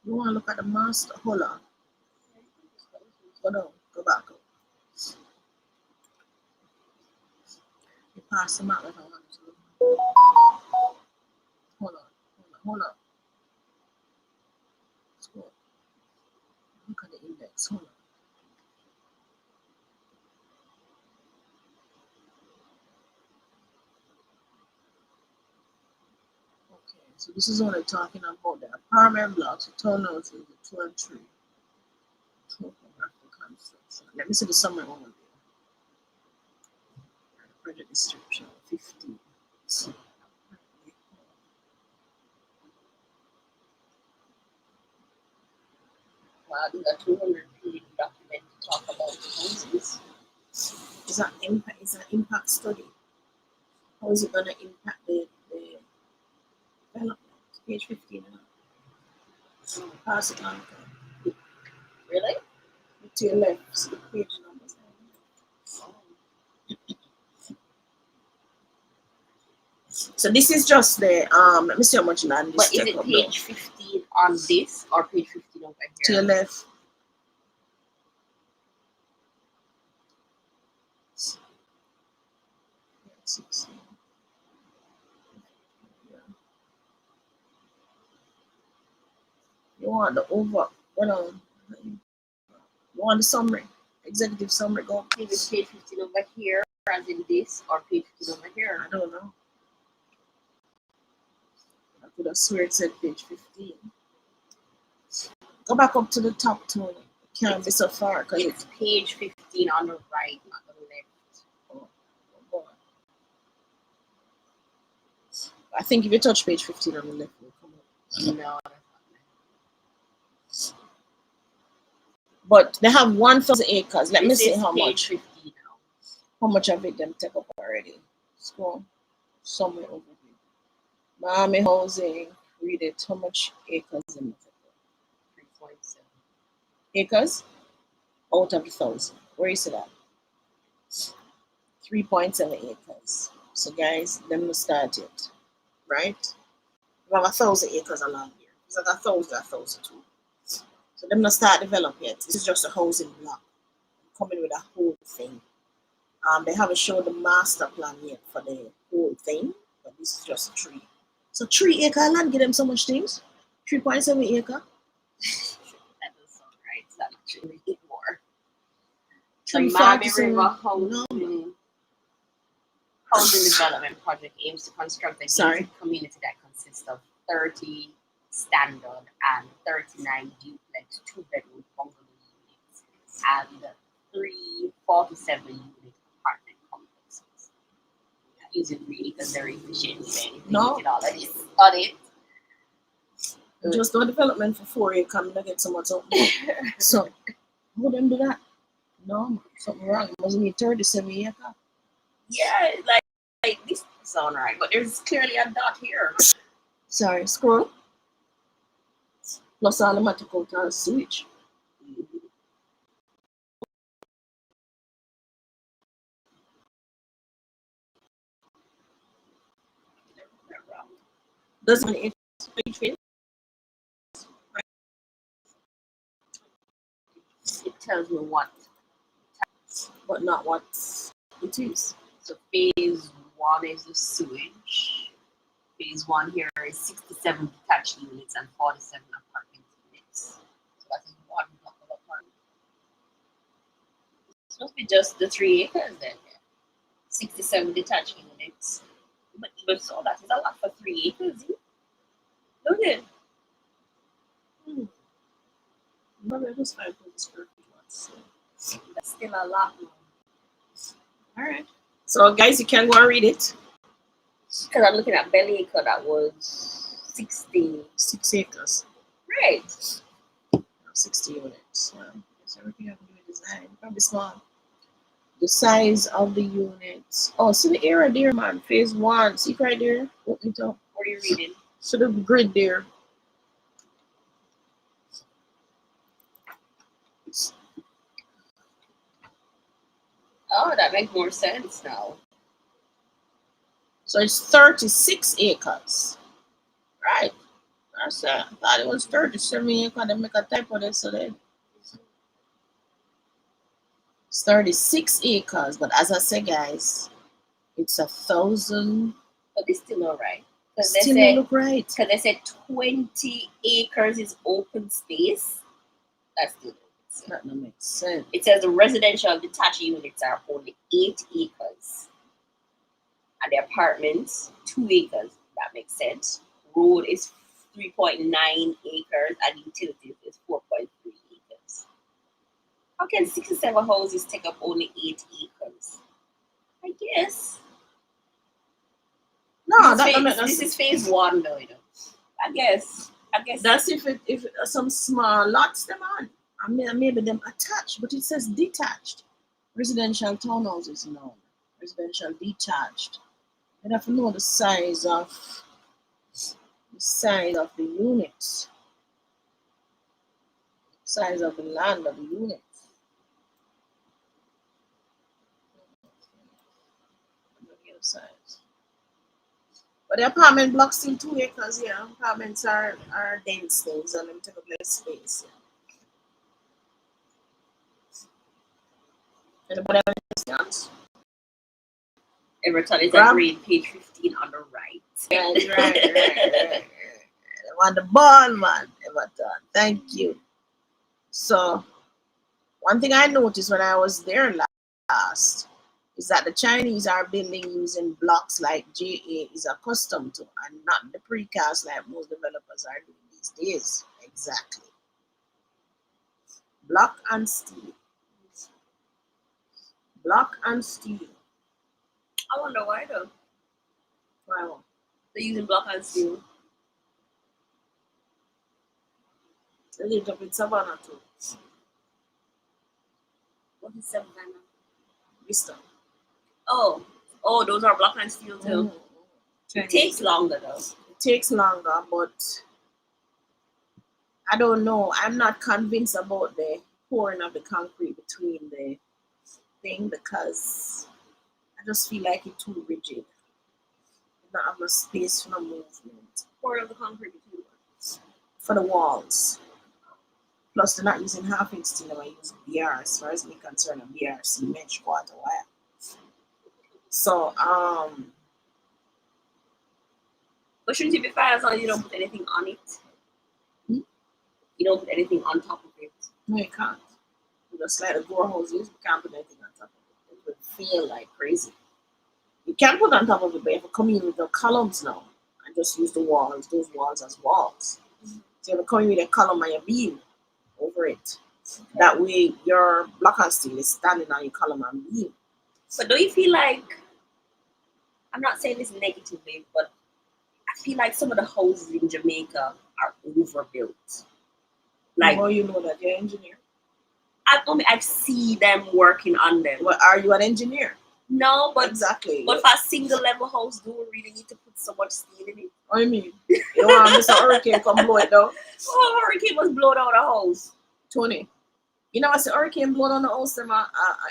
S2: You want to look at the master? Hold on. Hold on. Go back up. You pass them out like I want to. Hold on. Scroll. Look at the index. Hold on. Okay, so this is only talking about the apartment blocks, the townhouses, the 2 and 3. Topographical construction. Let me see the summary one. Project description 15.
S3: Wow, I think a 200-page document to talk about the houses.
S2: It's an impact study. How is it going to impact the development? Page 15. Pass it on.
S3: Really?
S2: To your left, see the page numbers. So this is just the let me see how much land this.
S3: But is it page 15 on this or page 15 over here?
S2: To your left. You want the over, you want the summary, executive summary. Go
S3: Is it page 15 over here, as in this, or page 15 over here?
S2: I don't know. I could have swear it said page 15. Go back up to the top, Tony. It can't be so far because
S3: it's page 15 on the right, not the left.
S2: Oh, boy. I think if you touch page 15 on the left, it will come up.
S3: No.
S2: But they have 1,000 acres. Let me
S3: This
S2: see
S3: is
S2: how
S3: page
S2: much.
S3: 15 now.
S2: How much of it them take up already? Scroll somewhere over here. Miami housing. Read it. How much acres in it?
S3: 3.7
S2: acres. out of the 1,000. Where is it at? 3.7 acres. So guys, them start it, right? We have 1,000 acres along here. It's like 1,002. So them not start develop yet. This is just a housing block. Coming with a whole thing. They haven't showed the master plan yet for the whole thing, but this is just a tree. So 3 acre land, give them so much things. 3.7 acre.
S3: That does sound right. It's not actually need more. The
S2: Three
S3: Miami
S2: factors in-
S3: River Housing Development Project aims to construct a
S2: Sorry.
S3: gated community that consists of 30 standard and 39 duplex 2-bedroom bungalow units and 3 47-unit apartment complexes. Using 3 acres very efficiently.
S2: No.
S3: All of this on it.
S2: Just do a development for 4 acres and get so much up. So, who them do that? No, something wrong. It must be 37 acres.
S3: Yeah, like this sound right, but there's clearly a dot here.
S2: Sorry, scroll. Plus all the matter out on switch. Doesn't it fit?
S3: It tells me what.
S2: But not what it is.
S3: So phase 1 is the sewage. Phase 1 here is 67 detached units and 47 apartment units. So that is 1 block of apartment. This must be just the 3 acres then. 67 detached units. But even so, that is a lot for 3 acres. Look at it.
S2: Maybe I just 500 square feet once. So.
S3: That's still a lot.
S2: Alright. So guys, you can go and read it.
S3: Because I'm looking at Belly Acre, that was
S2: 6 acres.
S3: Right.
S2: 60 units. So everything have to do with design. Probably small. The size of the units. Oh, see the area there, man. Phase 1. See right there? Open it up.
S3: What are you reading?
S2: So the grid there.
S3: Oh, that makes more sense now.
S2: So it's 36 acres. Right. I thought it was 37 acres. They make a typo there, so they. It's 36 acres, but as I said, guys, it's 1,000.
S3: But it's still not right. Because
S2: Still
S3: they
S2: look right.
S3: Because they said 20 acres is open space. That's still open space.
S2: That don't make sense.
S3: It says the residential detached units are only 8 acres. And the apartments, 2 acres. That makes sense. Road is 3.9 acres and utilities is 4.3 acres. How can 67 houses take up only 8 acres? I guess.
S2: No,
S3: this is phase 1 though, you know. I guess
S2: that's if some small lots them on. I mean, maybe them attached, but it says detached. Residential townhouses, no. Residential detached. You have to know the size of the units. Size of the land of the units. Size. But the apartment blocks still 2 acres, yeah. Apartments are dense things and them take up less space. Yeah. Anybody have any questions?
S3: Everton is agreed, page 15 on the right.
S2: Right. I want the ball, man. Everton. Thank you. So, one thing I noticed when I was there last is that the Chinese are building using blocks like JA is accustomed to and not the precast like most developers are doing these days. Exactly. Block and steel. Block and steel.
S3: I wonder why though.
S2: Why?
S3: They're using block and steel.
S2: They lived up in Savannah too.
S3: What is Savannah?
S2: Vista.
S3: Oh, those are block and steel too. It takes longer though.
S2: It takes longer, but I don't know. I'm not convinced about the pouring of the concrete between the thing because I just feel like it's too rigid. Not have no space for no movement.
S3: Pour of the concrete between
S2: For the walls. Plus, they're not using half-inch steel, they're using BR. As far as me concerned, a BRC mesh quarter wire. So,
S3: But shouldn't it be fine as long as you don't put anything on it?
S2: Hmm?
S3: You don't put anything on top of it.
S2: No, you can't. Just like the grow houses, you can't put anything on top of it. It would feel like crazy. You can put on top of it, but if you come in with the columns now and just use the walls, those walls as walls.
S3: Mm-hmm.
S2: So you come in with a column and your beam over it. Okay. That way your block and steel is standing on your column and beam.
S3: But do you feel like, I'm not saying this negatively, but I feel like some of the houses in Jamaica are overbuilt. Like,
S2: well, you know that you're an engineer.
S3: I see them working on them.
S2: Well, are you an engineer?
S3: No, but
S2: exactly.
S3: But for a single level house, do we really need to put so much steel in it?
S2: What do you mean? You want Mr. Hurricane come blow it down?
S3: Oh, hurricane was blown out a house.
S2: Tony, you know what's the hurricane blown on the house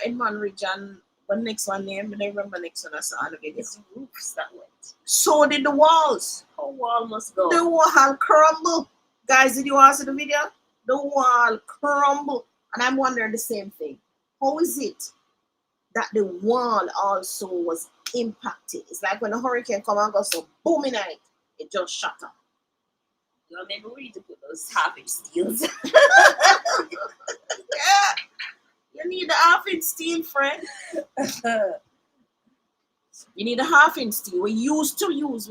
S2: in Ridge and the next one name? I don't remember the next one I saw on the video.
S3: It's roofs that went.
S2: So did the walls.
S3: The wall must go.
S2: The wall crumble. Guys, did you watch the video? The wall crumble. And I'm wondering the same thing. How is it that the wall also was impacted? It's like when a hurricane come and goes so boom in it just shut up.
S3: Well, maybe we need to put those half-inch steels.
S2: Yeah. You need the half-inch steel, friend. You need a half-inch steel. We used to use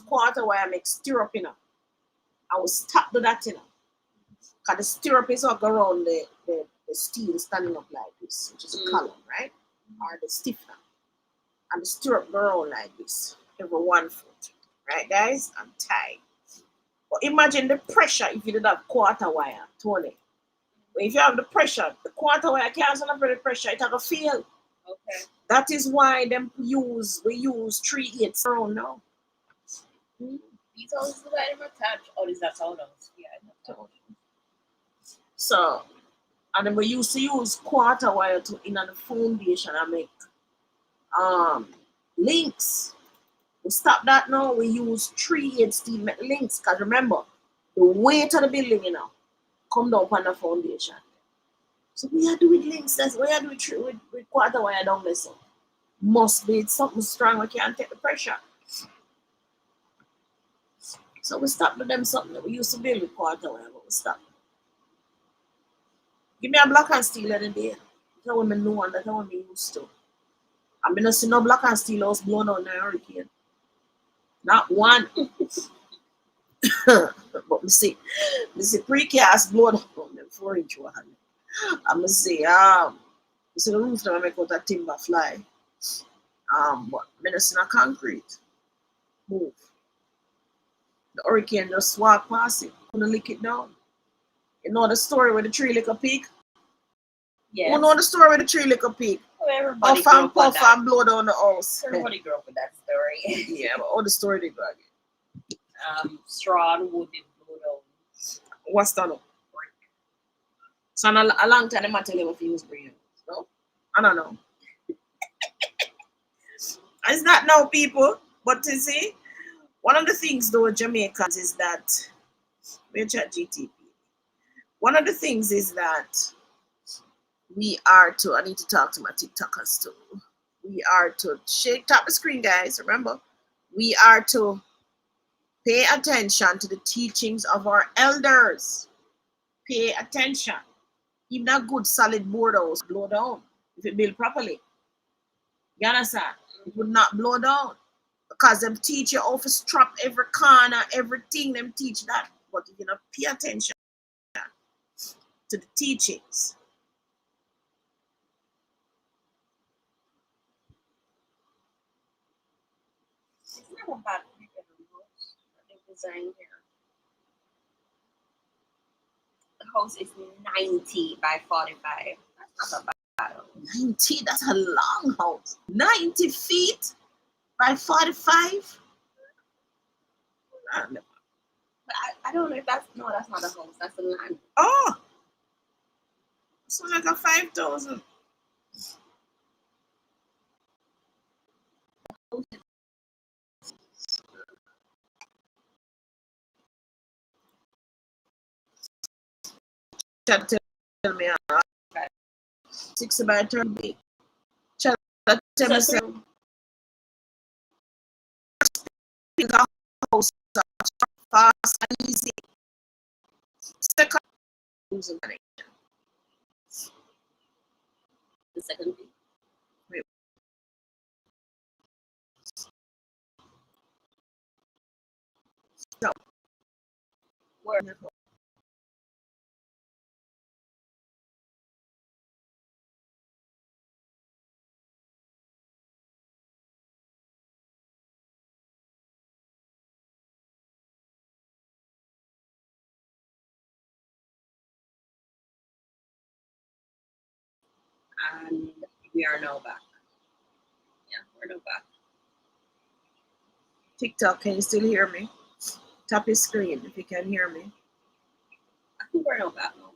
S2: quarter wire make stirrup, you know. I was stuck to that, you know. Because the stirrup is all go around the steel standing up like this, which is a column, right? Or the stiffener. And the stirrup go around like this, every 1 foot. Right, guys? I'm tight. But imagine the pressure if you did have quarter wire, Tony. But if you have the pressure, the quarter wire can't stand up the pressure, it will fail.
S3: Okay.
S2: That is why we use 3/8 around now.
S3: These houses that I attached. Oh, is that townhouse? Yeah,
S2: so, and then we used to use quarter wire to in on the foundation and make links. We stop that now. We use 3/8 steel make links. Because remember, the weight of the building, you know, come down on the foundation. So we are doing links. That's we are doing with quarter wire down there. So must be something strong. We can't take the pressure. So we stopped with them something that we used to build with quarter wire, but we stopped. Give me a block and steel every day. That's what I know and that's what I used to. I mean, I see no block and steel house blown out in a hurricane. Not one. But me see precast blown out on them 4-inch one. I'm see the roof that I make out of timber fly. But I see no concrete move. The hurricane just walk past it, couldn't lick it down. You know the story with the tree lick a pig?
S3: Yeah.
S2: You know the story with the tree lick a pig?
S3: Everybody
S2: Puff and blow down the house.
S3: Everybody grew up with that story.
S2: Yeah, but all the story they got.
S3: Straw and wood did blow down.
S2: What's that? So a long time I tell you if you use brain. No? I don't know. It's not now, people. But you see, one of the things though Jamaicans is that we're chat GTP. One of the things is that we are to, I need to talk to my TikTokers too. We are to tap the screen, guys. Remember, we are to pay attention to the teachings of our elders. Pay attention. Even a good solid board house blow down if it built properly. You understand? It would not blow down because them teach you how to strap every corner, everything. Them teach that, but if you don't pay attention to the teachings.
S3: It's not a bad house. The design here. The house is 90 by 45. That's not a bad house.
S2: 90, that's a long house. 90 feet by 45?
S3: But I don't know if that's, no, that's not a house. That's a land.
S2: Oh! So like a 5,000. Chat tell me 6 by 30. Chat tell me say house fast and easy. Second losing connection.
S3: The second thing.
S2: No.
S3: Where? And we are now back. Yeah, we're now back.
S2: TikTok, can you still hear me? Tap your screen if you can hear me.
S3: I think we're now back now.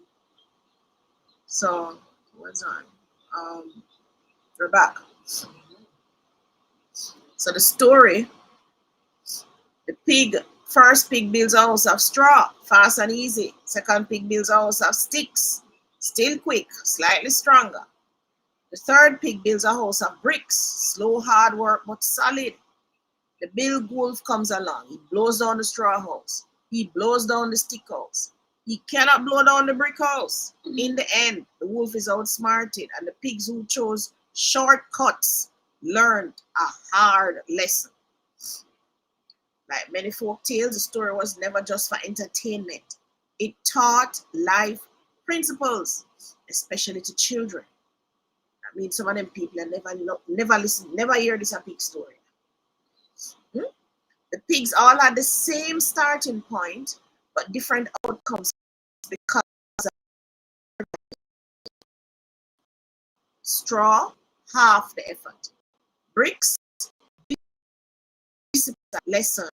S2: So what's on? We're back. So the story, first pig builds a house of straw, fast and easy. Second pig builds a house of sticks, still quick, slightly stronger. The third pig builds a house of bricks, slow, hard work, but solid. The big wolf comes along. He blows down the straw house. He blows down the stick house. He cannot blow down the brick house. In the end, the wolf is outsmarted, and the pigs who chose shortcuts learned a hard lesson. Like many folk tales, the story was never just for entertainment. It taught life principles, especially to children. I mean, some of them people never listen, never hear this a pig story. The pigs all had the same starting point, but different outcomes because straw, half the effort. Bricks, lesson.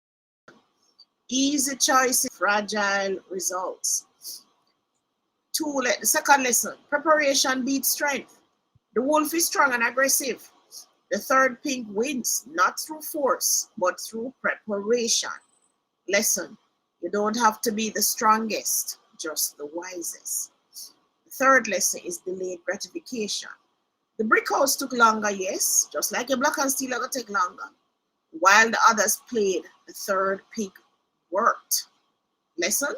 S2: Easy choices, fragile results. The second lesson, preparation beats strength. The wolf is strong and aggressive. The third pig wins, not through force, but through preparation. Lesson, you don't have to be the strongest, just the wisest. The third lesson is delayed gratification. The brick house took longer, yes, just like a block and steel will take longer. While the others played, the third pig worked. Lesson,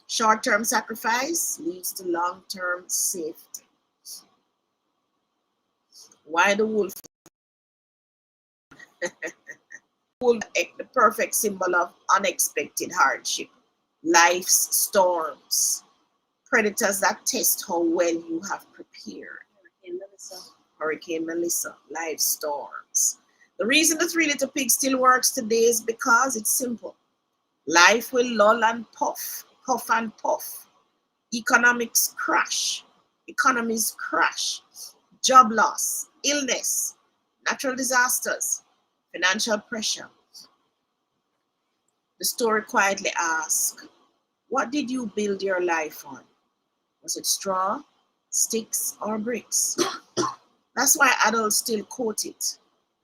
S2: short-term sacrifice leads to long-term safety. Why the wolf? Wolf, the perfect symbol of unexpected hardship, life's storms, predators that test how well you have prepared. Hurricane Melissa, life storms. The reason the Three Little Pigs still works today is because it's simple. Life will lull and puff, puff and puff. Economics crash, economies crash, job loss, illness, natural disasters, financial pressure. The story quietly asks, what did you build your life on? Was it straw, sticks, or bricks? That's why adults still quote it,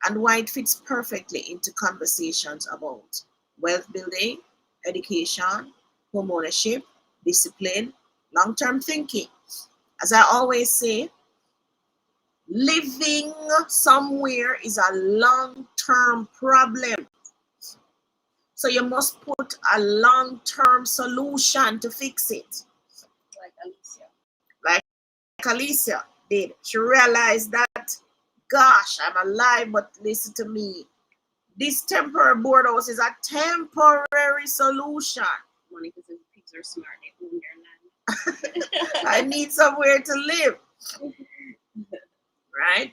S2: and why it fits perfectly into conversations about wealth building, education, home ownership, discipline, long-term thinking. As I always say, living somewhere is a long-term problem. So you must put a long-term solution to fix it.
S3: Like Alicia.
S2: Like Alicia did. She realized that, gosh, I'm alive, but listen to me. This temporary board house is a temporary solution.
S3: Monica says pigs are smart, they own their land.
S2: I need somewhere to live. Right?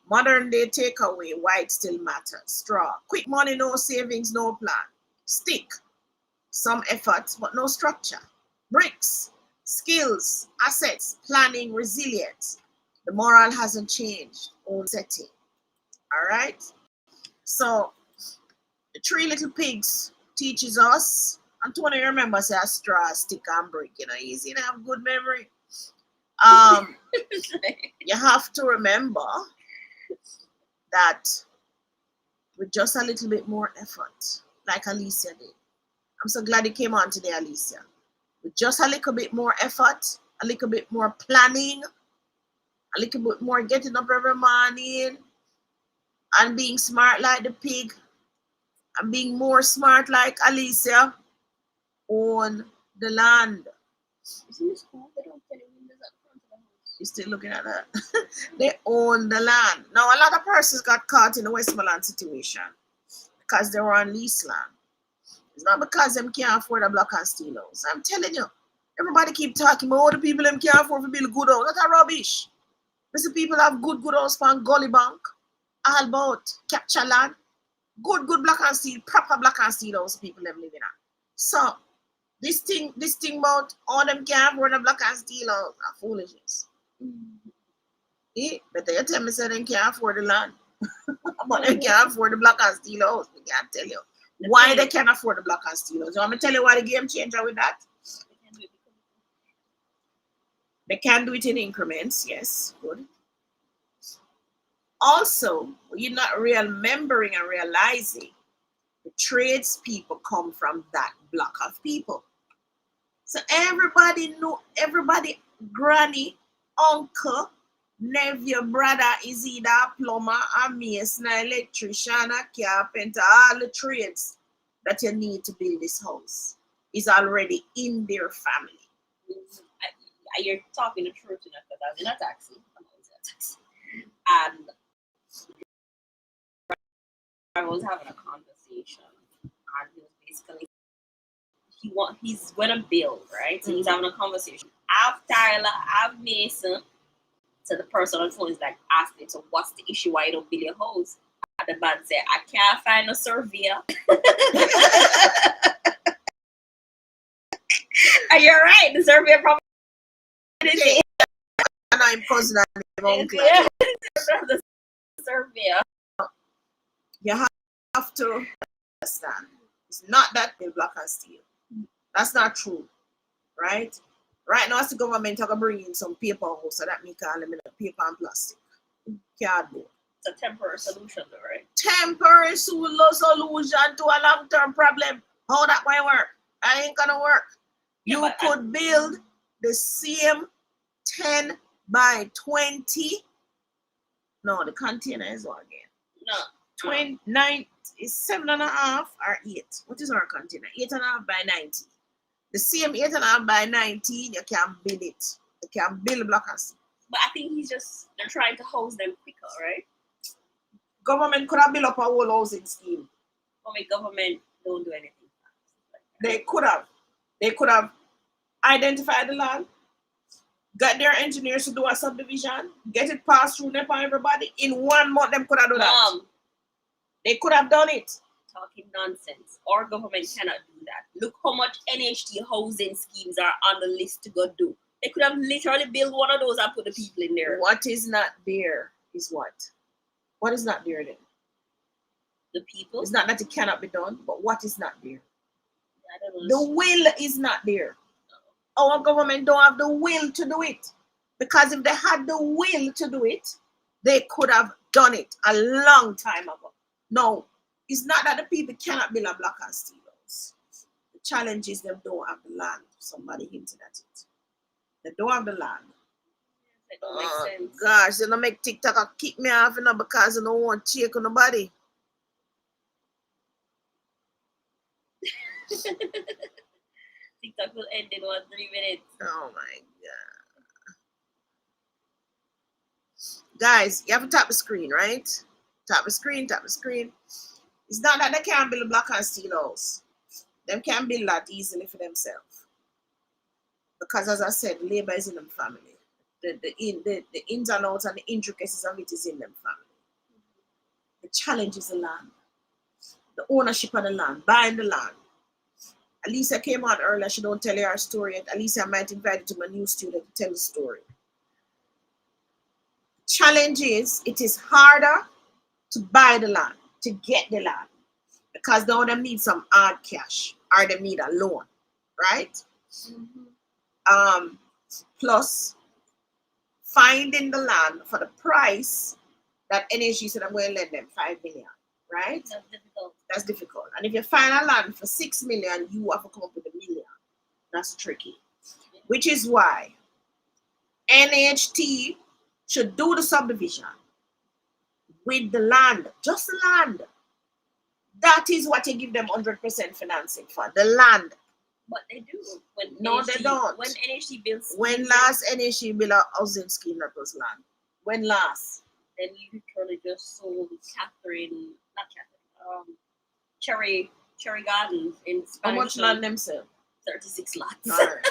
S2: Modern day takeaway, why it still matters. Straw, quick money, no savings, no plan. Stick, some effort, but no structure. Bricks, skills, assets, planning, resilience. The moral hasn't changed, own setting. All right? So, the Three Little Pigs teaches us, and Tony remember say a straw, stick, and brick, easy and have good memory. You have to remember that with just a little bit more effort, like Alicia did. I'm so glad you came on today, Alicia. With just a little bit more effort, a little bit more planning, a little bit more getting up every morning, and being smart like the pig, and being more smart like Alicia, own the land.
S3: Isn't this cool? They don't tell you windows at the front of the house.
S2: You're still looking at that. They own the land. Now, a lot of persons got caught in the Westmoreland situation because they were on lease land. It's not because them can't afford a block and steel house. I'm telling you, everybody keep talking about all the people them can't afford to build good house. That's a rubbish. Listen, people have good house from Gully Bank, all about capture land, good black and steel, proper black and steel house people them living at. So this thing about all them can't afford a black and steel house are foolishness. But they tell me say they can't afford the land. But they can't afford the black and steel house. They can't tell you why they can't afford the black and steel house. So I'm gonna tell you why the game changer with that. They can do it in increments, yes, good. Also, you're not remembering and realizing the tradespeople come from that block of people. So everybody know, everybody, granny, uncle, nephew, brother is either a plumber, a mason, an electrician, a carpenter, all the trades that you need to build this house is already in their family.
S3: You're talking the truth enough because I was in a taxi. I'm always in a taxi. And I was having a conversation, and he was basically he's gonna build, right? So he's having a conversation. I've Tyler, I've Mason. So the person on the phone is like asking, so what's the issue? Why you don't build your house? And the man said, I can't find a surveyor. And you're right, the surveyor probably didn't.
S2: And I'm cousin and uncle.
S3: Yeah. The surveyor.
S2: You have to understand. It's not that they black and steel. That's not true. Right? Right now, as the government are bring in some paper house, so that me call them paper and plastic. Cardboard.
S3: It's a temporary solution though, right?
S2: Temporary solution to a long-term problem. How that might work? That ain't gonna work.
S3: Yeah,
S2: You could build the same 10 by 20. No, the container is what again?
S3: No.
S2: 29 is 7.5 or 8. What is our container? 8.5 by 90. The same 8.5 by 19, you can build it. You can build block and steel.
S3: But I think they're trying to house them quicker, right?
S2: Government could have built up a whole housing scheme.
S3: I mean, government don't do anything fast.
S2: They could have. They could have identified the land, got their engineers to do a subdivision, get it passed through NEPA everybody. In 1 month, them could have done that. They could have done it.
S3: Talking nonsense. Our government cannot do that. Look how much NHT housing schemes are on the list to go do. They could have literally built one of those and put the people in there.
S2: What is not there is what? What is not there then?
S3: The people?
S2: It's not that it cannot be done, but what is not there?
S3: I don't know.
S2: The will is not there. Our government don't have the will to do it. Because if they had the will to do it, they could have done it a long time ago. No, it's not that the people cannot build a block and steel house. The challenge is they don't have the land. Somebody hinted at it. They don't have the land.
S3: It don't make sense.
S2: Gosh, they don't make TikTok kick me off, because they don't want to check on nobody.
S3: TikTok will end in 3 minutes.
S2: Oh my God. Guys, you have to tap the screen, right? Tap the screen. It's not that they can't build a block and steel house. Them can't build that easily for themselves. Because as I said, labor is in them family. The ins and outs and the intricacies of it is in them family. The challenge is the land. The ownership of the land, buying the land. Alicia came on earlier, she don't tell you her story yet. Alicia might invite you to my new studio to tell the story. Challenge is, it is harder to buy the land, to get the land, because now they need some hard cash or they need a loan, right? Plus, finding the land for the price that NHG said I'm going to lend them 5 million, right?
S3: That's difficult.
S2: That's difficult. And if you find a land for 6 million, you have to come up with 1 million. That's tricky. Which is why NHT should do the subdivision with the land, just the land. That is what you give them 100% financing for, the land.
S3: But they do. When
S2: No,
S3: NHT,
S2: they don't.
S3: When NHT builds,
S2: When last NHT built a housing scheme that was land? When last?
S3: then you literally just sold Cherry Gardens in
S2: How much
S3: Spanish.
S2: land them sell?
S3: 36 lots.
S2: All right.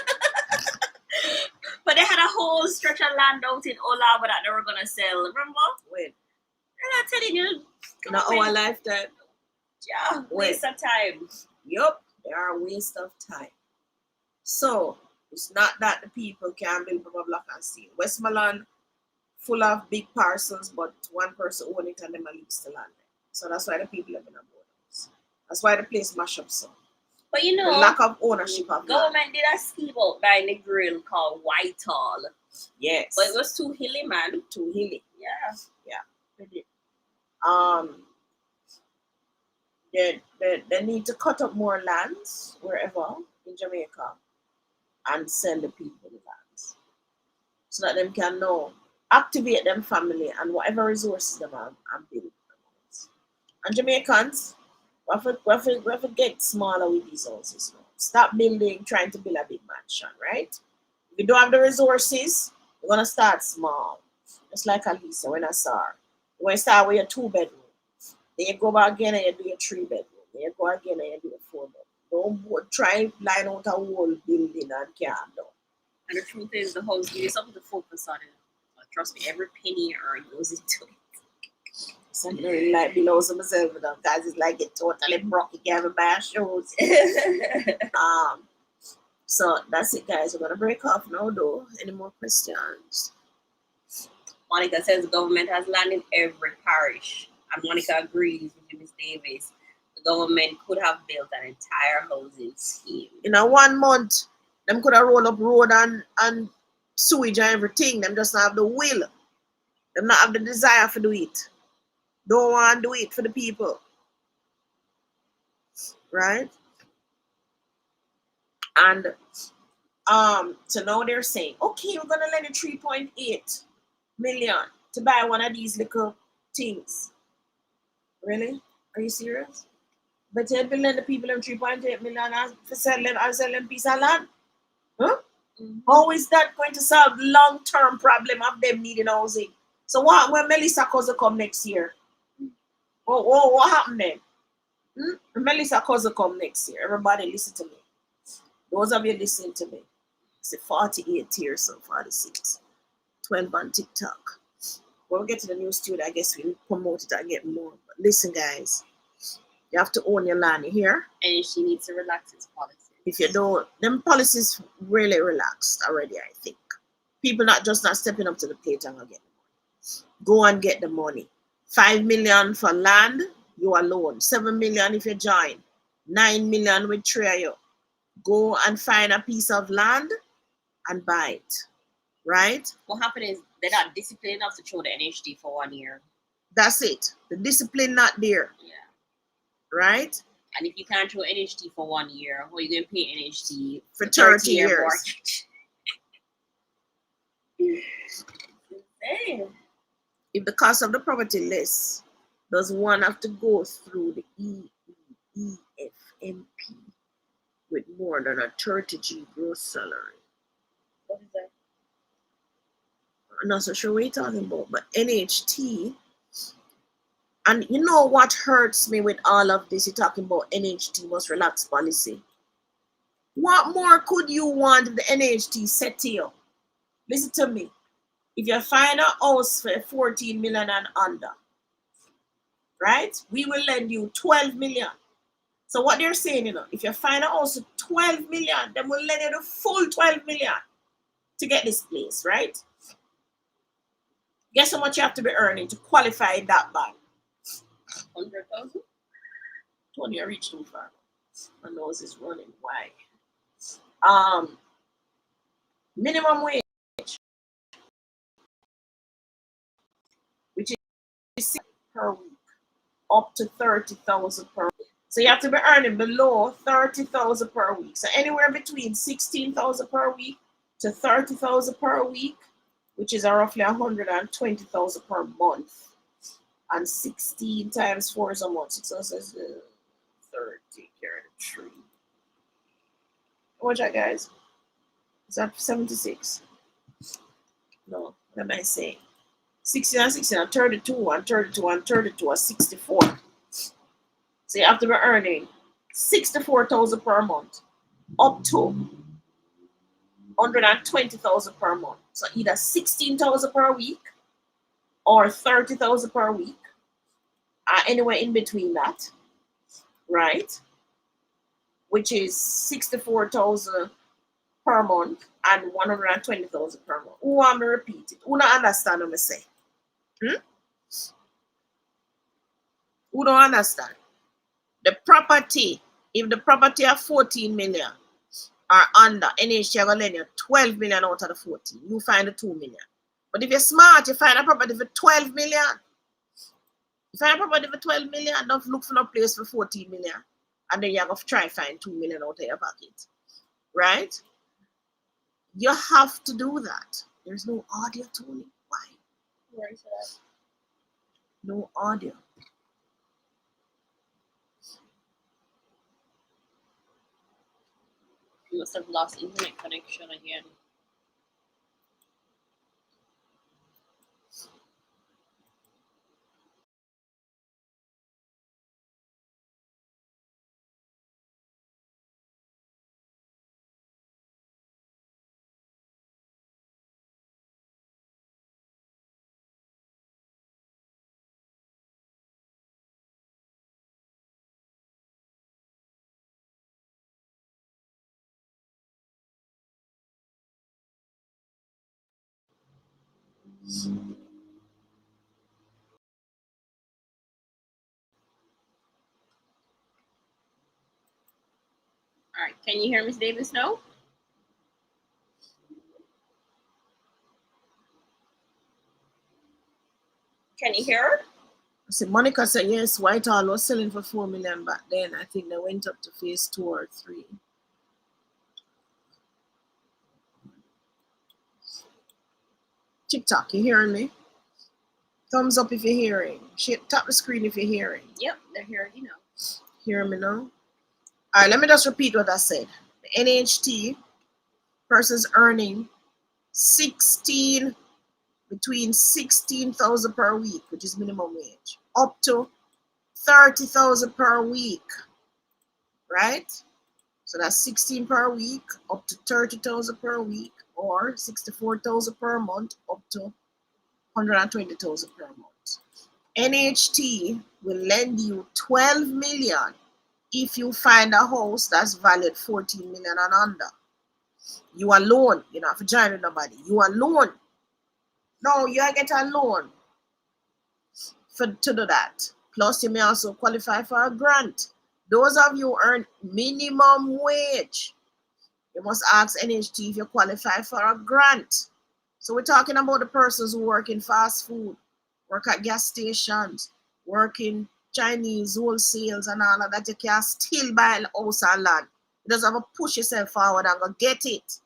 S3: But they had a whole stretch of land out in Olava that they were gonna sell. Remember?
S2: Wait.
S3: And I'm telling you,
S2: In our lifetime.
S3: yeah, waste of time.
S2: Yup, they are a waste of time. So it's not that the people can build blah blah blah and see. Westmoreland full of big parcels, but one person own it and them lease the land. So that's why the people live in a bonus. That's why the place mash up so.
S3: But you
S2: The
S3: know,
S2: lack of ownership of land.
S3: government did a scheme out by the grill called Whitehall.
S2: Yes.
S3: But it was too hilly, man.
S2: Too hilly.
S3: Yeah.
S2: They did. They need to cut up more lands wherever in Jamaica and sell the people the lands. So that them can now activate them family and whatever resources they have and build them. And Jamaicans, we have to get smaller with these houses now. Stop building, trying to build a big mansion, right? If you don't have the resources, you're gonna start small. Just like Alisa when I saw her. You're gonna start with a 2-bedroom. Then you go back again and you do a 3-bedroom. Then you go again and you do a 4-bedroom. Don't try line out a whole building and can't do.
S3: And the truth is, the house gives you something to focus on. Trust me, every penny you earn goes into it.
S2: So I don't really like below some myself enough, guys. It's like it totally broke. You can't even buy shoes. So that's it, guys. We're gonna break off now, though. Any more questions?
S3: Monica says the government has land in every parish. And Monica agrees with you, Miss Davis. The government could have built an entire housing scheme.
S2: In a 1 month, them could have rolled up road and sewage and everything. Them just not have the will. Them not have the desire to do it. Don't want to do it for the people. Right? And so now they're saying, okay, we're gonna lend you 3.8 million to buy one of these little things. Really? Are you serious? But they'd be lending the people them 3.8 million and sell them piece of land? Huh?
S3: Mhm.
S2: How is that going to solve the long-term problem of them needing housing? So what when Melissa Cousin come next year? What happened then? When Melissa Cousin come next year. Everybody listen to me. Those of you listening to me. It's 48 here, so 46. 12 on TikTok. When we get to the new studio, I guess we'll promote it and get more. But listen, guys, you have to own your land here.
S3: And she needs to relax his policy.
S2: If you don't, them policies really relaxed already, I think. People not stepping up to the plate and get the money. Go and get the money. 5 million for land, you alone. 7 million if you join. 9 million with three of you. Go and find a piece of land and buy it. Right?
S3: What happened is they're not disciplined enough to show the NHD for 1 year.
S2: That's it. The discipline not there.
S3: Yeah.
S2: Right?
S3: And if you can't show NHD for 1 year, how are you going to pay NHD
S2: for 30
S3: year
S2: years?
S3: mortgage? Insane.
S2: If the cost of the property less, does one have to go through the EFMP with more than a 30G gross salary?
S3: What is that?
S2: I'm not so sure what you're talking about, but NHT, and you know what hurts me with all of this? You're talking about NHT must relax policy. What more could you want if the NHT set to you? Listen to me. If you find a house for 14 million and under, right, we will lend you 12 million. So what they're saying, if you find a house for 12 million, then we'll lend you the full 12 million to get this place, right? Guess how much you have to be earning to qualify in that bad?
S3: 100,000?
S2: Tony, I reached too far. My nose is running. Why? Minimum wage up to 30,000 per week. So you have to be earning below 30,000 per week. So anywhere between 16,000 per week to 30,000 per week, which is roughly 120,000 per month. And 16 times 4 is a month. 6 is 30, carry 3. Watch that, guys. Is that 76? No, what am I saying? 16 and 16 and 32 and 32 and 32 are 64. So you have to be earning 64,000 per month up to 120,000 per month. So either 16,000 per week or 30,000 per week, anywhere in between that, right? Which is 64,000 per month and 120,000 per month. Who want me repeat it? Who don't understand what I say? Who don't understand? The property, if the property are 14 million or under, NHT are going to lend you 12 million out of the 14. You find the 2 million. But if you're smart, you find a property for 12 million. You find a property for 12 million, don't look for no place for 14 million. And then you have to try and find 2 million out of your pocket. Right? You have to do that. There's no audio, Tony. Why?
S3: Where is that?
S2: No audio.
S3: You must have lost internet connection again. All right, can you hear Miss Davis now? Can you hear her?
S2: So Monica said, yes, Whitehall was selling for 4 million back then. I think they went up to phase 2 or 3. TikTok, you hearing me? Thumbs up if you're hearing. Tap the screen if you're hearing.
S3: Yep, they're hearing you now.
S2: Hearing me now? All right, let me just repeat what I said. The NHT person's earning between 16,000 per week, which is minimum wage, up to 30,000 per week, right? So that's 16 per week, up to 30,000 per week, or 64,000 per month, up to 120,000 per month. NHT will lend you 12 million if you find a house that's valued 14 million and under. You alone, you don't have to join with nobody. You alone. No, you get a loan to do that. Plus, you may also qualify for a grant. Those of you who earn minimum wage, you must ask NHT if you qualify for a grant. So we're talking about the persons who work in fast food, work at gas stations, work in Chinese wholesales and all of that. You can still buy a house and land. You just have to push yourself forward and go get it.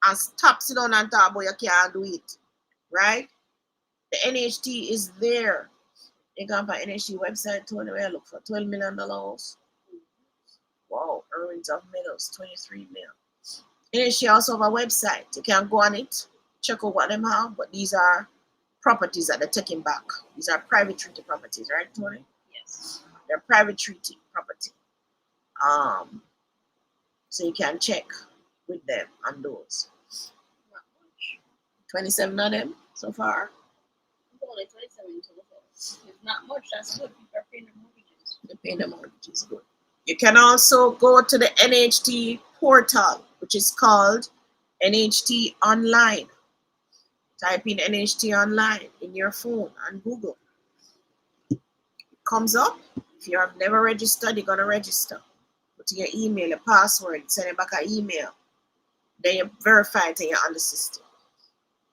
S2: And stop sitting down and talk about you can't do it. Right? The NHT is there. You can find NHT website, Tony, where I look for $12 million house. Wow, earnings of Meadows, 23 mil. NHT also have a website. You can go on it, check out what them have, but these are properties that they're taking back. These are private treaty properties, right, Tony?
S3: Yes.
S2: They're private treaty property. So you can check with them on those.
S3: Not much.
S2: 27 of them so far.
S3: Only 27 so far. It's not much. That's good. People are paying their mortgages.
S2: They're paying the mortgages, good. You can also go to the NHT portal, which is called NHT Online. Type in NHT Online in your phone and Google. It comes up. If you have never registered, you're going to register. Put in your email, your password, send it back an email. Then you verify it and you're on the system.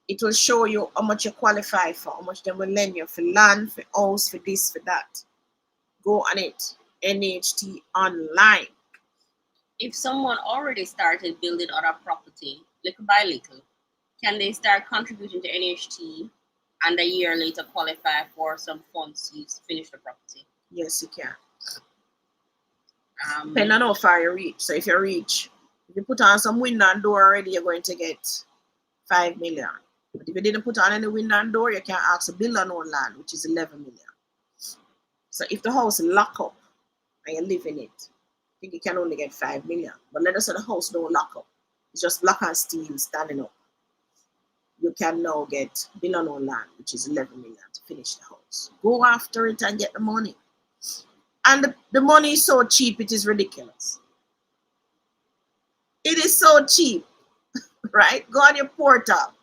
S2: It will show you how much you qualify for, how much they will lend you for land, for house, for this, for that. Go on it. NHT online.
S3: If someone already started building on a property little by little, can they start contributing to NHT and a year later qualify for some funds used to finish the property?
S2: Yes, you can. Depending on how far you reach. So if you put on some window and door already, you're going to get 5 million. But if you didn't put on any window and door, you can ask to build on own land, which is 11 million. So if the house is locked up and you live in it, I think you can only get 5 million. But let us say the house don't lock up. It's just block and steel standing up. You can now get build on own land, which is 11 million to finish the house. Go after it and get the money. And the money is so cheap, it is ridiculous. It is so cheap, right? Go on your portal.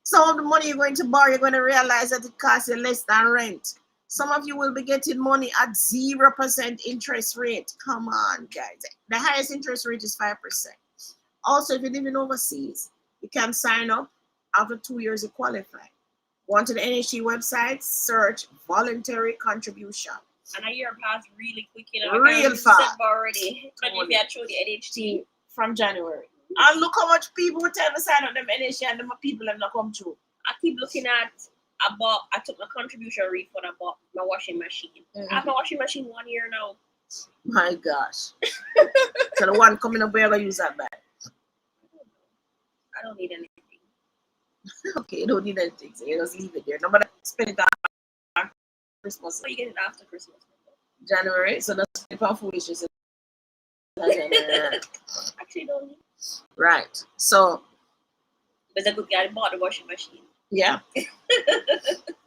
S2: Some of the money you're going to borrow, you're going to realize that it costs you less than rent. Some of you will be getting money at 0% interest rate. Come on, guys. The highest interest rate is 5%. Also, if you're living overseas, you can sign up. After 2 years, you qualify. Go onto the NHT website, search voluntary contribution.
S3: And a year passed really quick,
S2: Real fast.
S3: Already. But if you had showed the NHT
S2: from January. And look how much people would tell me sign up them NHT and them people have not come through.
S3: I keep looking at I took my contribution refund, I bought my washing machine. I have my washing machine 1 year now.
S2: My gosh. So the one coming up, we're going to use that back.
S3: I don't need anything.
S2: Okay, you don't need anything, so you just leave it there. Nobody spend it on Christmas.
S3: So you get it after Christmas.
S2: January, so that's spend it on foolishness.
S3: Actually, don't need.
S2: Right. So.
S3: But the good guy bought the washing machine.
S2: Yeah.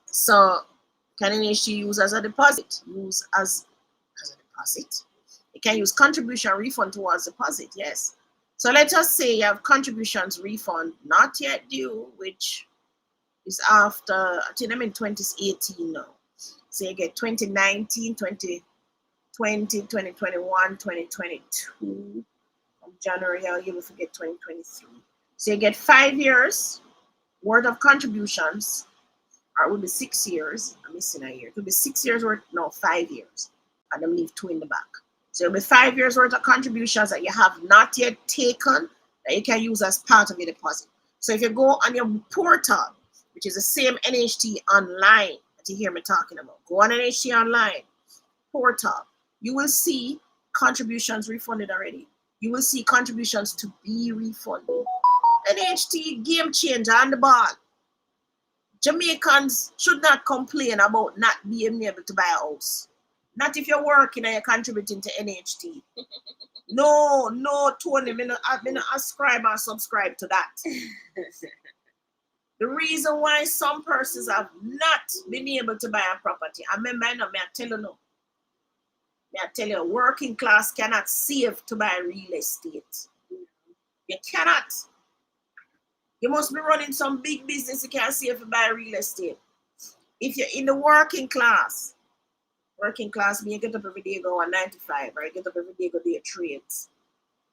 S2: So can NHT use as a deposit? Use as a deposit. You can use contribution refund towards deposit, yes. So let us say you have contributions refund not yet due, which is after, I think I'm in 2018 now. So you get 2019, 2020, 2021, 2022. From January, you will forget 2023. So you get 5 years worth of contributions, or it will be 6 years. I'm missing a year. It will be 6 years worth, no, 5 years. And then leave 2 in the back. So it'll be 5 years worth of contributions that you have not yet taken that you can use as part of your deposit. So if you go on your portal, which is the same NHT online that you hear me talking about, go on NHT online portal, you will see contributions refunded already. You will see contributions to be refunded. NHT game changer on the ball. Jamaicans should not complain about not being able to buy a house. Not if you're working and you're contributing to NHT. No, Tony, I'm not ascribe or subscribe to that. The reason why some persons have not been able to buy a property, I remember, I tell you, working class cannot save to buy real estate. You cannot. You must be running some big business you can't save to buy real estate. If you're in the working class means you get up every day, go on 9 to 5, right? Get up every day, go do your trades.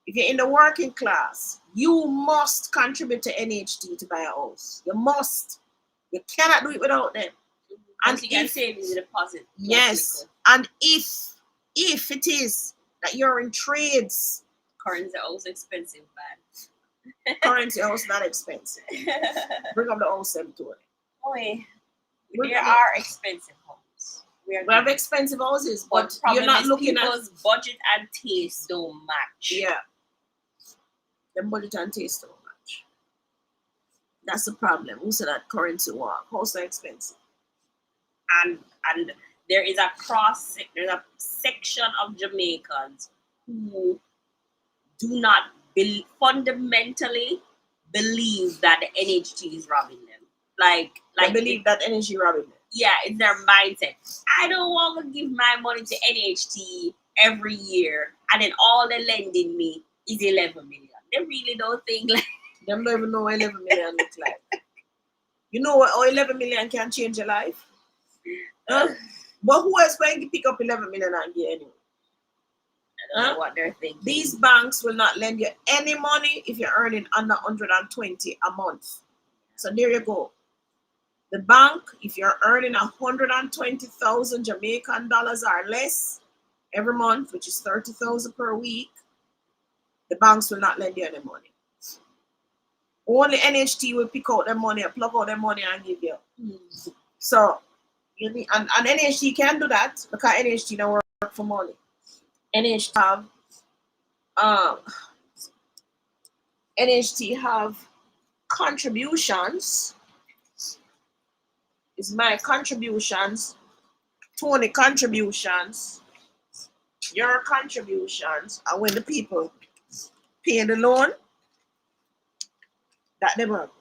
S2: If you're in the working class, you must contribute to NHT to buy a house. You must. You cannot do it without them.
S3: And you can save in the deposit.
S2: Yes. And if it is that you're in trades,
S3: currency are also expensive, man.
S2: Currency house not expensive. Bring up the whole same to it.
S3: Oh, yeah. There are expensive homes.
S2: We have expensive houses, but you're not looking at
S3: people's budget and taste don't match.
S2: Yeah. The budget and taste don't match. That's the problem. Who said that currency war? House are expensive.
S3: And there's a section of Jamaicans who do not fundamentally believe that the NHT is robbing them. Like
S2: they believe that NHT robbing them.
S3: Yeah, it's their mindset. I don't want to give my money to NHT every year, and then all they're lending me is 11 million. They really don't think like
S2: they don't even know what 11 million looks like. You know what 11 million can change your life? Huh? But who else going to pick up 11 million and get anyway?
S3: I don't know what they're thinking.
S2: These banks will not lend you any money if you're earning under 120 a month. So there you go. The bank, if you're earning 120,000 Jamaican dollars or less, every month, which is 30,000 per week, the banks will not lend you any money. Only NHT will pick out their money, plug out their money, and give you. So you need, and NHT can do that because NHT don't work for money. NHT have um NHT have contributions. Is my contributions, Tony contributions, your contributions, and when the people pay the loan, that they work.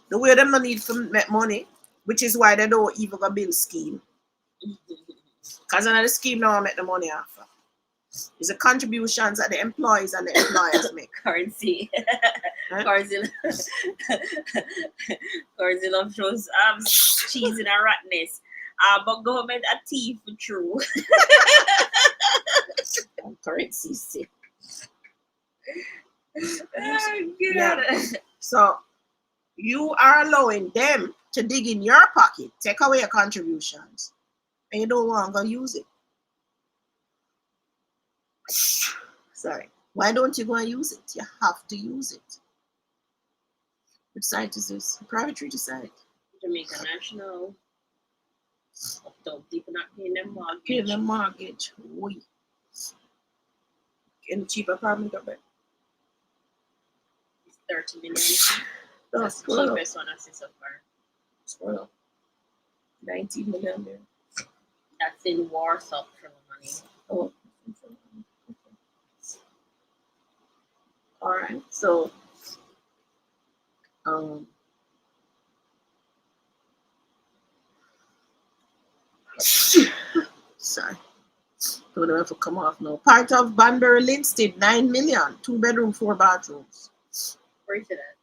S2: The way them not need to make money, which is why they don't even go build scheme. Because another scheme now make the money after. It's the contributions that the employees and the employers make.
S3: Currency.
S2: Right?
S3: Currency love shows cheese in a ratness. But government a thief for true.
S2: Currency sick.
S3: Oh,
S2: Yeah. So you are allowing them to dig in your pocket, take away your contributions, and you don't want to go use it. Sorry. Why don't you go and use it? You have to use it. Which site is this? Private treaty site.
S3: Jamaica National. Uptown people not paying them mortgage.
S2: Pay the mortgage. Oi. Getting cheaper apartment up there.
S3: It's 30 million.
S2: That's
S3: That's the cheapest one I see so far.
S2: Scroll up. 19 million there.
S3: That's in Warsaw for the money.
S2: Oh. All right. So, sorry. Don't have to come off now. Part of Banbury Linstead, 9 million, 2 bedroom, 4 bathrooms.
S3: Where is it at?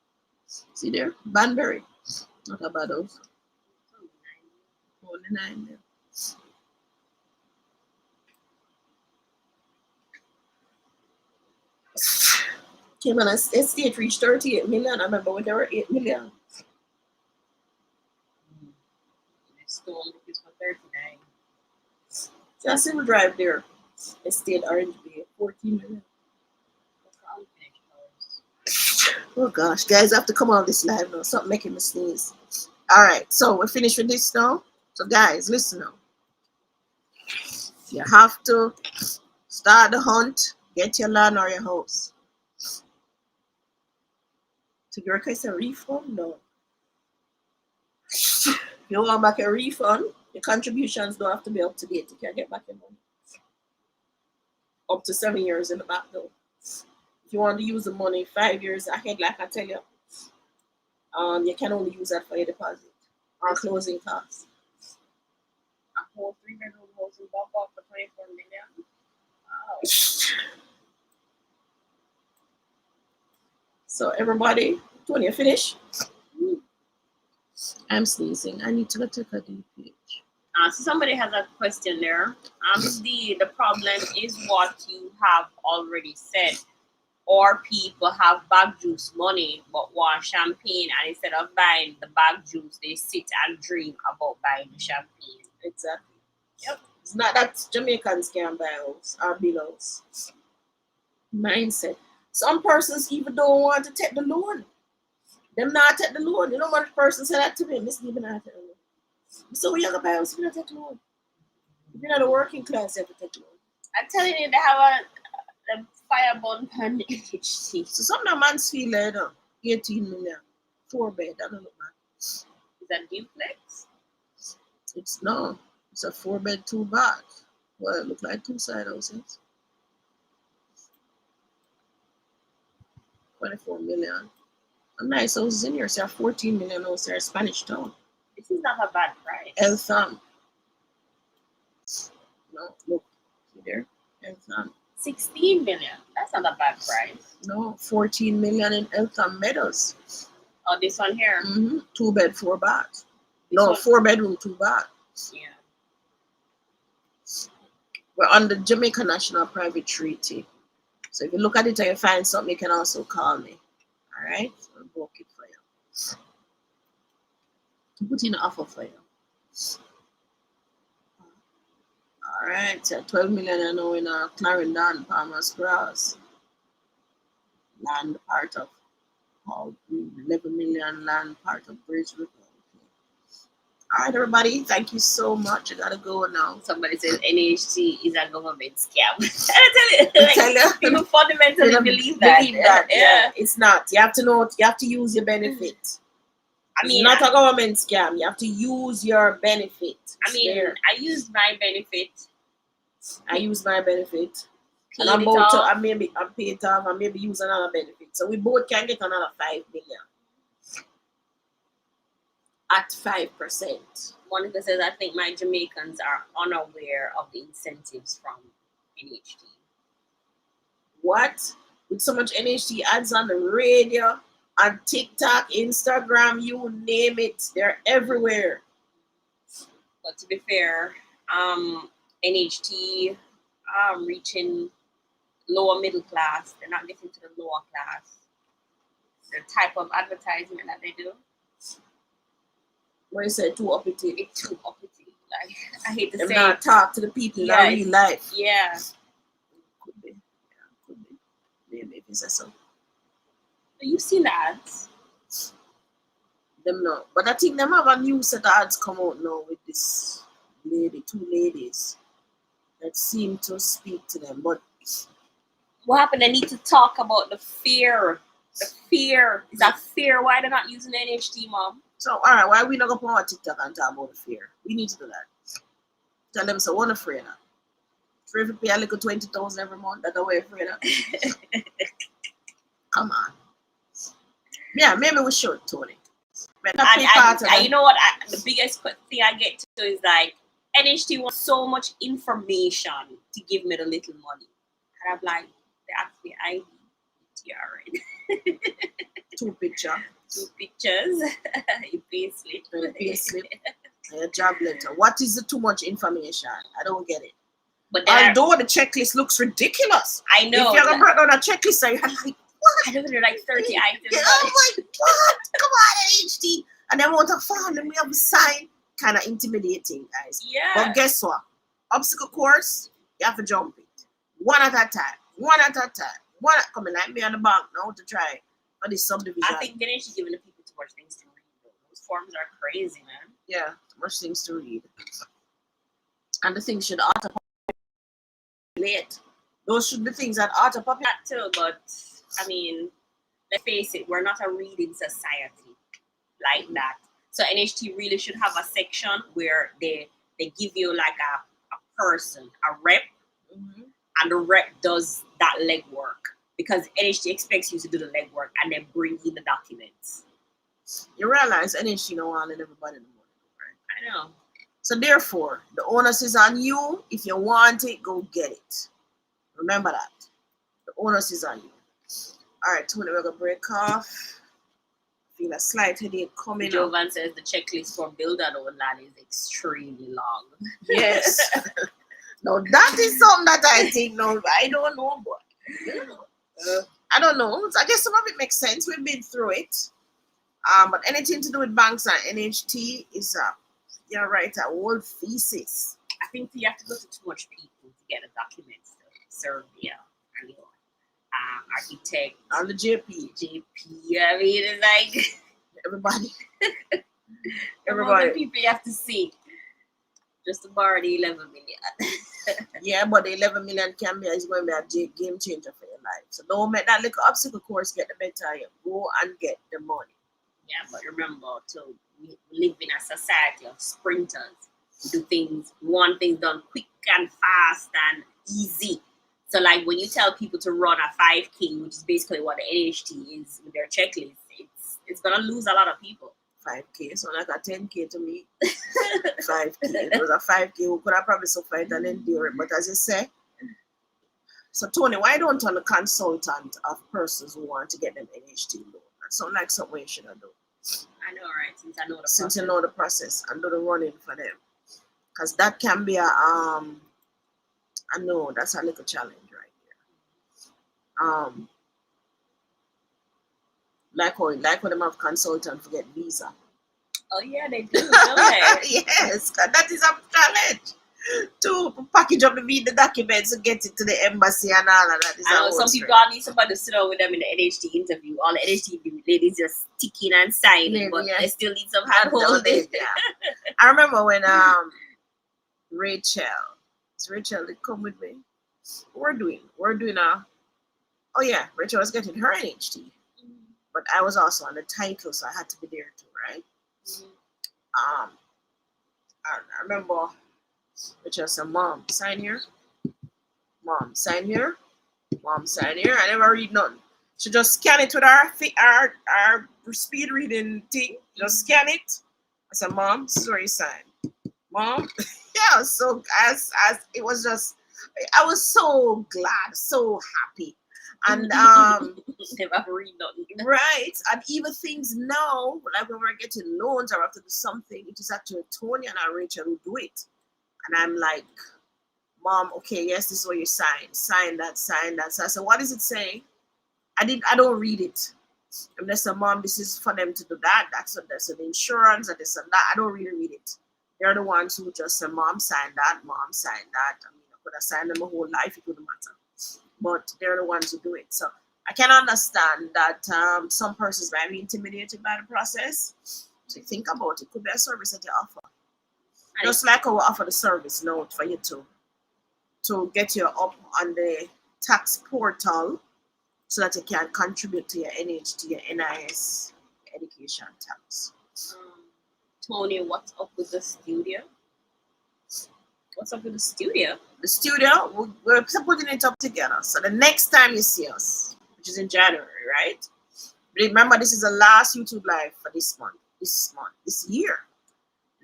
S2: See there? Banbury. Not a bad house. Only 9 there. Came on a estate reached 38 million. I remember when they were 8 million.
S3: Stone is for 39.
S2: So I see we drive there. Estate Orange Bay, 14 million. Oh gosh, guys, I have to come on this live now. Stop making me sneeze. All right, so we're finished with this now. So guys, listen now. You have to start the hunt, get your land or your house. To request a refund? No. You want back a refund, your contributions don't have to be up to date. You can get back your money. Up to 7 years in the back though. If you want to use the money 5 years ahead, like I tell you, you can only use that for your deposit or closing costs.
S3: A whole 3-bedroom house in Bangkok for 24 million. Wow.
S2: So everybody, Tony, you finish? I'm sneezing. I need to go take a deep page.
S3: So somebody has a question there. The problem is what you have already said. Or people have bag juice money but want champagne, and instead of buying the bag juice, they sit and dream about buying the champagne.
S2: Exactly. Yep. It's not that Jamaicans can buy house or build house. Mindset. Some persons even don't want to take the loan. Them not take the loan. You know what person said that to me? Miss Gibbon not take the loan. So we have to buy house, you not take the loan. If you're not a working class, you have to take the loan.
S3: I'm telling you, they have a fire bond on NHT.
S2: So some of the man's feel like 18 million. 4 bed, I don't know, man.
S3: Is that duplex?
S2: It's no. It's a 4 bed, 2 bath. Well, it look like 2 side houses. 24 million. A nice houses in here. So 14 million house there, Spanish Town.
S3: This is not a bad price.
S2: Eltham. No, look. See there? Eltham.
S3: 16 million. That's not a bad price.
S2: No, 14 million in Eltham Meadows.
S3: Oh, this one here.
S2: 2 bed, 4 bath. No, 4 bedroom, 2 bath.
S3: Yeah.
S2: We're on the Jamaica National Private Treaty. So if you look at it and you find something, you can also call me. All right? So I'll book it for you. Put in an offer for you. All right, so 12 million I know in Clarendon, Palmer's Cross. Land part of Hall Green, 11 million land part of Bridge River. Okay. All right, everybody, thank you so much. I gotta go now.
S3: Somebody says NHT is a government scam. I tell you,
S2: Tell you.
S3: people fundamentally believe that.
S2: Yeah, it's not. You have to know. You have to use your benefit.
S3: I mean,
S2: it's not a government scam. You have to use your benefit.
S3: I mean,
S2: There.
S3: I used my benefit.
S2: I use my benefit.
S3: Paid
S2: And I'm
S3: it
S2: about to,
S3: off.
S2: I'm paid it off and maybe use another benefit. So we both can get another 5 million at 5%.
S3: Monica says, I think my Jamaicans are unaware of the incentives from NHT.
S2: What? With so much NHT ads on the radio, on TikTok, Instagram, you name it, they're everywhere.
S3: But to be fair, NHT reaching lower middle class. They're not getting to the lower class. The type of advertisement that they do.
S2: When you say too uppity,
S3: it's too uppity. Like, I hate to
S2: them
S3: say
S2: not talk to the people in real life.
S3: Yeah.
S2: Could be. Yeah, could be. Maybe if it's so.
S3: You've seen the ads.
S2: Them no. But I think them have a new set of ads come out now with this lady, 2 ladies that seem to speak to them. But
S3: what happened? They need to talk about the fear. The fear. Is that fear? Why they're not using NHT, Mom?
S2: So, all right, why we not going to put on TikTok and talk about the fear? We need to do that. Tell them, so what afraid of? Afraid to pay a little 20,000 every month, that's the way afraid of. Come on. Yeah, maybe we should, Tony.
S3: And you know what? The biggest thing I get to is like, NHT wants so much information to give me the little money. And I'm like, that's the ID.
S2: Two pictures.
S3: You pay slip.
S2: And a job letter. What is the too much information? I don't get it.
S3: But
S2: although the checklist looks ridiculous.
S3: I know.
S2: If you're going to break down a checklist, you're like, what?
S3: I know there are like 30 items.
S2: Yeah, I'm like, what? Come on, NHT. And then want to find and we have a sign. Kind of intimidating, guys.
S3: Yeah.
S2: But guess what? Obstacle course, you have to jump it. One at a time. One at a time. Coming like me on the bank now to try for this subdivision.
S3: I think Ganesh is giving the people too much things to read. Those forms are crazy, man.
S2: Yeah, too much things to read. And the things should auto-populate. Those should be things that auto-populate.
S3: That too, but I mean, let's face it, we're not a reading society like that. So NHT really should have a section where they give you like a person, a rep, and the rep does that legwork because NHT expects you to do the legwork and then bring in the documents.
S2: You realize NHT don't want everybody in the morning, right?
S3: I know.
S2: So therefore, the onus is on you. If you want it, go get it. Remember that. The onus is on you. All right, Tony, we're gonna break off. Feel a slight headache coming.
S3: Jovan says the checklist for build and own land is extremely long.
S2: Yes. No, that is something that I think. No, I don't know, but I don't know. I guess some of it makes sense. We've been through it. But anything to do with banks and NHT is you're right, a whole thesis.
S3: I think you have to go to too much people to get the documents to serve the architect
S2: and the JP.
S3: I mean, it's like
S2: everybody.
S3: Everybody. People you have to see just to borrow the 11 million.
S2: Yeah, but the 11 million can be is going to be a game changer for your life. So don't make that little obstacle course get the better. You go and get the money.
S3: Yeah, but remember, we live in a society of sprinters. We do things, we want things done quick and fast and easy. So like when you tell people to run a 5K, which is basically what the NHT is with their checklist, it's gonna lose a lot of people.
S2: 5K, so like a 10K to me. 5K. It was a 5K who could have probably suffered and endure it. But as you say, so Tony, why don't you a consultant of persons who want to get them NHT loan? That sounds like something you should have done.
S3: I know, right? Since I know the process.
S2: Since you know the process and do the running for them. Because that can be a I know that's a little challenge right there. Like when them have consultant to get visa.
S3: Oh yeah, they do, don't they?
S2: Yes, that is a challenge. to package up the documents and get it to the embassy and all of that.
S3: I know some people need somebody to sit down with them in the NHT interview. All the NHT ladies just ticking and signing, but they still need some hand holding.
S2: Yeah. I remember when Rachel, it's Rachel that come with me. We're doing oh yeah, Rachel was getting her NHT. But I was also on the title, so I had to be there too, right? I remember Rachel said, Mom, sign here. Mom, sign here. Mom, sign here. I never read nothing. She just scan it with our speed reading thing. Just scan it. I said, Mom, this is where you sign. Mom, yeah. So as it was just, I was so glad, so happy, and
S3: never read nothing.
S2: Right, and even things now, like when we're getting loans or have to do something, it is actually Tony and Rachel who do it, and I'm like, Mom, okay, yes, this is what you sign that. So I said, what does it say? I don't read it. And they said, Mom, this is for them to do that. That's the insurance and this and that. I don't really read it. They're the ones who just say, Mom, sign that. Mom, sign that. I mean, I could have signed them a whole life. It wouldn't matter. But they're the ones who do it. So I can understand that some persons might be intimidated by the process. So you think about it. Could be a service that you offer. Just like I will offer the service note for you to get you up on the tax portal so that you can contribute to your NHT, your NIS, education tax.
S3: Tony, what's up with the studio? What's up with the studio?
S2: The studio, we're putting it up together. So the next time you see us, which is in January, right? Remember, this is the last YouTube live for this year.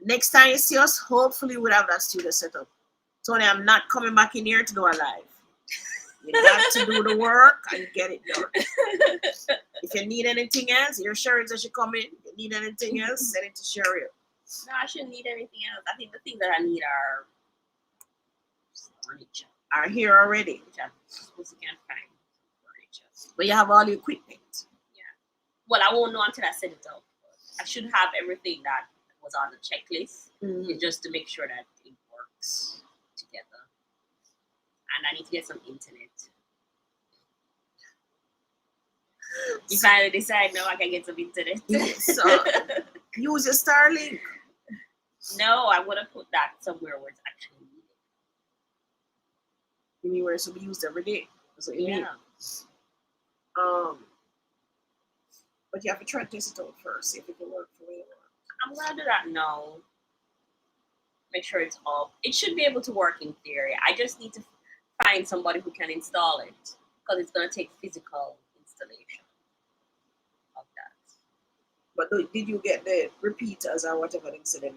S2: Next time you see us, hopefully we'll have that studio set up. Tony, I'm not coming back in here to do a live. You got to do the work and get it done. If you need anything else, your Sherry says she come in. If you need anything else, send it to Sherry.
S3: No, I shouldn't need anything else. I think the things that I need are furniture.
S2: Are here already.
S3: Which I suppose you can't find furniture.
S2: But you have all the equipment.
S3: Yeah. Well, I won't know until I set it up. I should have everything that was on the checklist, just to make sure that it works together. And I need to get some internet. If I decide now I can get some internet.
S2: So use your Starlink.
S3: No, I want to put that somewhere where it's actually needed.
S2: You mean where it's to be used every day? That's what you mean. But you have to try to test it out first, see if it can work for you.
S3: I'm gonna do that now. Make sure it's up. It should be able to work in theory. I just need to find somebody who can install it, because it's gonna take physical installation of that.
S2: But did you get the repeaters or whatever they said?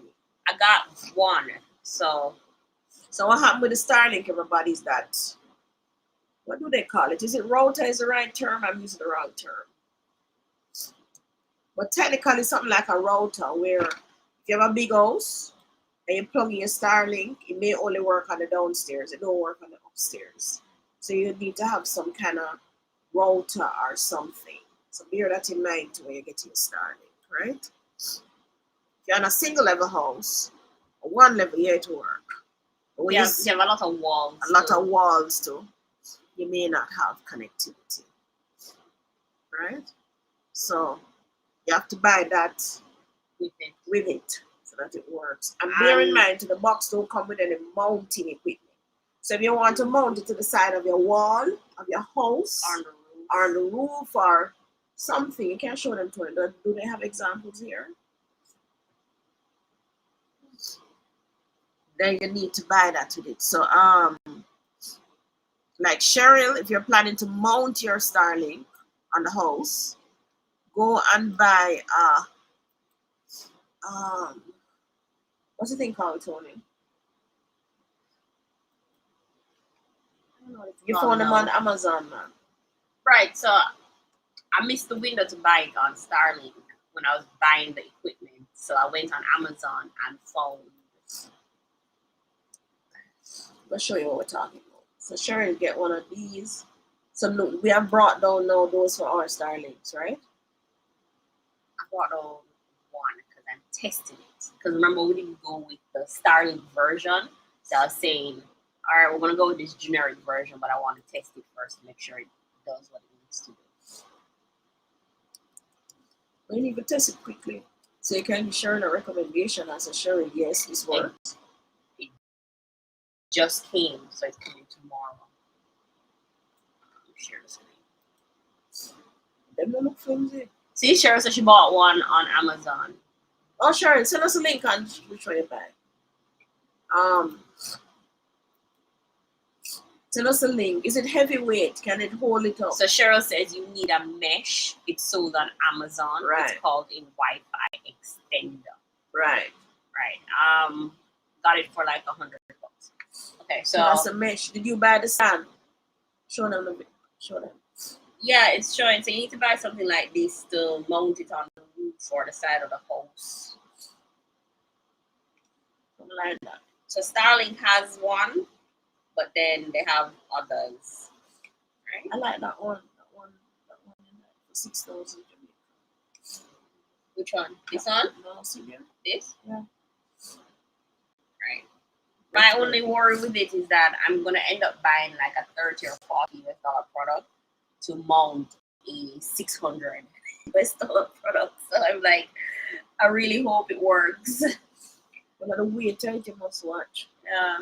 S3: I got one. So
S2: what happened with the Starlink, everybody, is that, what do they call it? Is it router is the right term? I'm using the wrong term. But technically something like a router where if you have a big house and you plug in your Starlink, it may only work on the downstairs. It don't work on the upstairs. So you need to have some kind of router or something. So bear that in mind when you get your Starlink, right? If you're on a single level house, or one level, yeah, it will work. But
S3: you have a lot of walls.
S2: A lot of walls too. You may not have connectivity, right? So you have to buy that with it so that it works. And bear in mind, the box don't come with any mounting equipment. So if you want to mount it to the side of your wall, of your house, or on the roof, or something, you can show them to it. Do they have examples here? Then you need to buy that with it. So like Cheryl, if you're planning to mount your Starlink on the house, go and buy what's the thing called, Tony? I don't know. You found them on Amazon, man.
S3: Right, so I missed the window to buy it on Starlink when I was buying the equipment. So I went on Amazon and found.
S2: Let's show you what we're talking about. So Cheryl, get one of these. So look, we have brought down now those for our Starlinks, right?
S3: I brought down one because I'm testing it. Because remember, we didn't go with the Starlink version. So I was saying, all right, we're gonna go with this generic version, but I want to test it first to make sure it does what it needs to do.
S2: We need to test it quickly. So you can be sharing a recommendation as a sharing, yes, this works.
S3: It just came, so it's coming tomorrow. Share the screen.
S2: Them don't look flimsy.
S3: See, Cheryl said she bought one on Amazon.
S2: Oh, Sharon, send us a link and we'll try it back. Send us a link. Is it heavyweight? Can it hold it up?
S3: So Cheryl says you need a mesh. It's sold on Amazon.
S2: Right.
S3: It's called a Wi-Fi extender.
S2: Right.
S3: Right. Got it for like $100. Okay, so
S2: that's a mesh. Did you buy the stand? Show them the bit. Show them.
S3: Yeah, it's showing. So you need to buy something like this to mount it on the roof or the side of the house.
S2: Something like that.
S3: So Starlink has one, but then they have others. Right?
S2: I like that one. That one in there for 6,000.
S3: Which one? This one?
S2: No, see there?
S3: This?
S2: Yeah.
S3: Right. My only worry with it is that I'm gonna end up buying like a $30 or $40 product to mount a $600 product. So I'm like, I really hope it works.
S2: But the weight time you must watch.
S3: Yeah.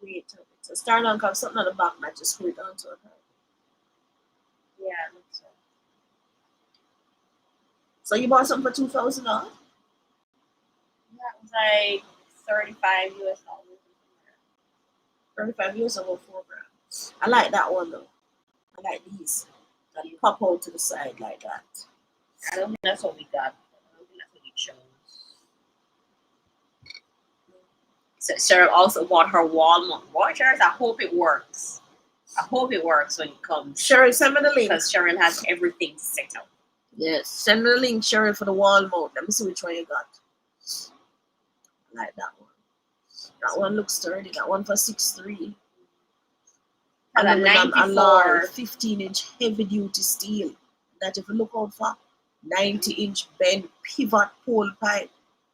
S2: Weight time. So Starlink have something on the back that just screw it onto it.
S3: Yeah, it looks so.
S2: So you bought something for $2,000?
S3: Yeah, it was like $35 US.
S2: 35 years over $4 grand. I like that one though. I like these. That pop out to the side like that.
S3: I don't think that's what we got. I don't think that's what we chose. So Cheryl also bought her wall mount watchers. I hope it works. I hope it works when it comes.
S2: Cheryl, send me the link.
S3: Because Cheryl has everything set up.
S2: Yes, send me the link, Cheryl, for the wall mount. Let me see which one you got. I like that one. That one looks sturdy. That one for 6'3".
S3: And a 94
S2: 15-inch heavy duty steel. That if you look out for 90-inch bend pivot pole pipe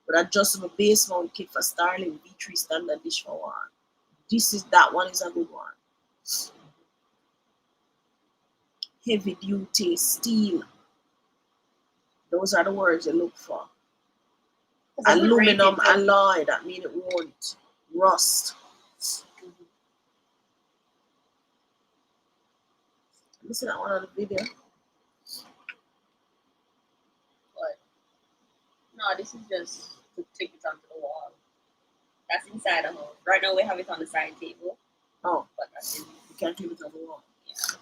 S2: with adjustable base mount kit for Starlink V3 standard dish for one. That one is a good one. Heavy duty steel. Those are the words you look for. Aluminum alloy, that means it won't rust. Let me see that one on the video.
S3: What? No, this is just to take it onto the wall. That's inside the home. Right now we have it on the side table.
S2: Oh,
S3: but that's it.
S2: You can't keep it on the wall.
S3: Yeah.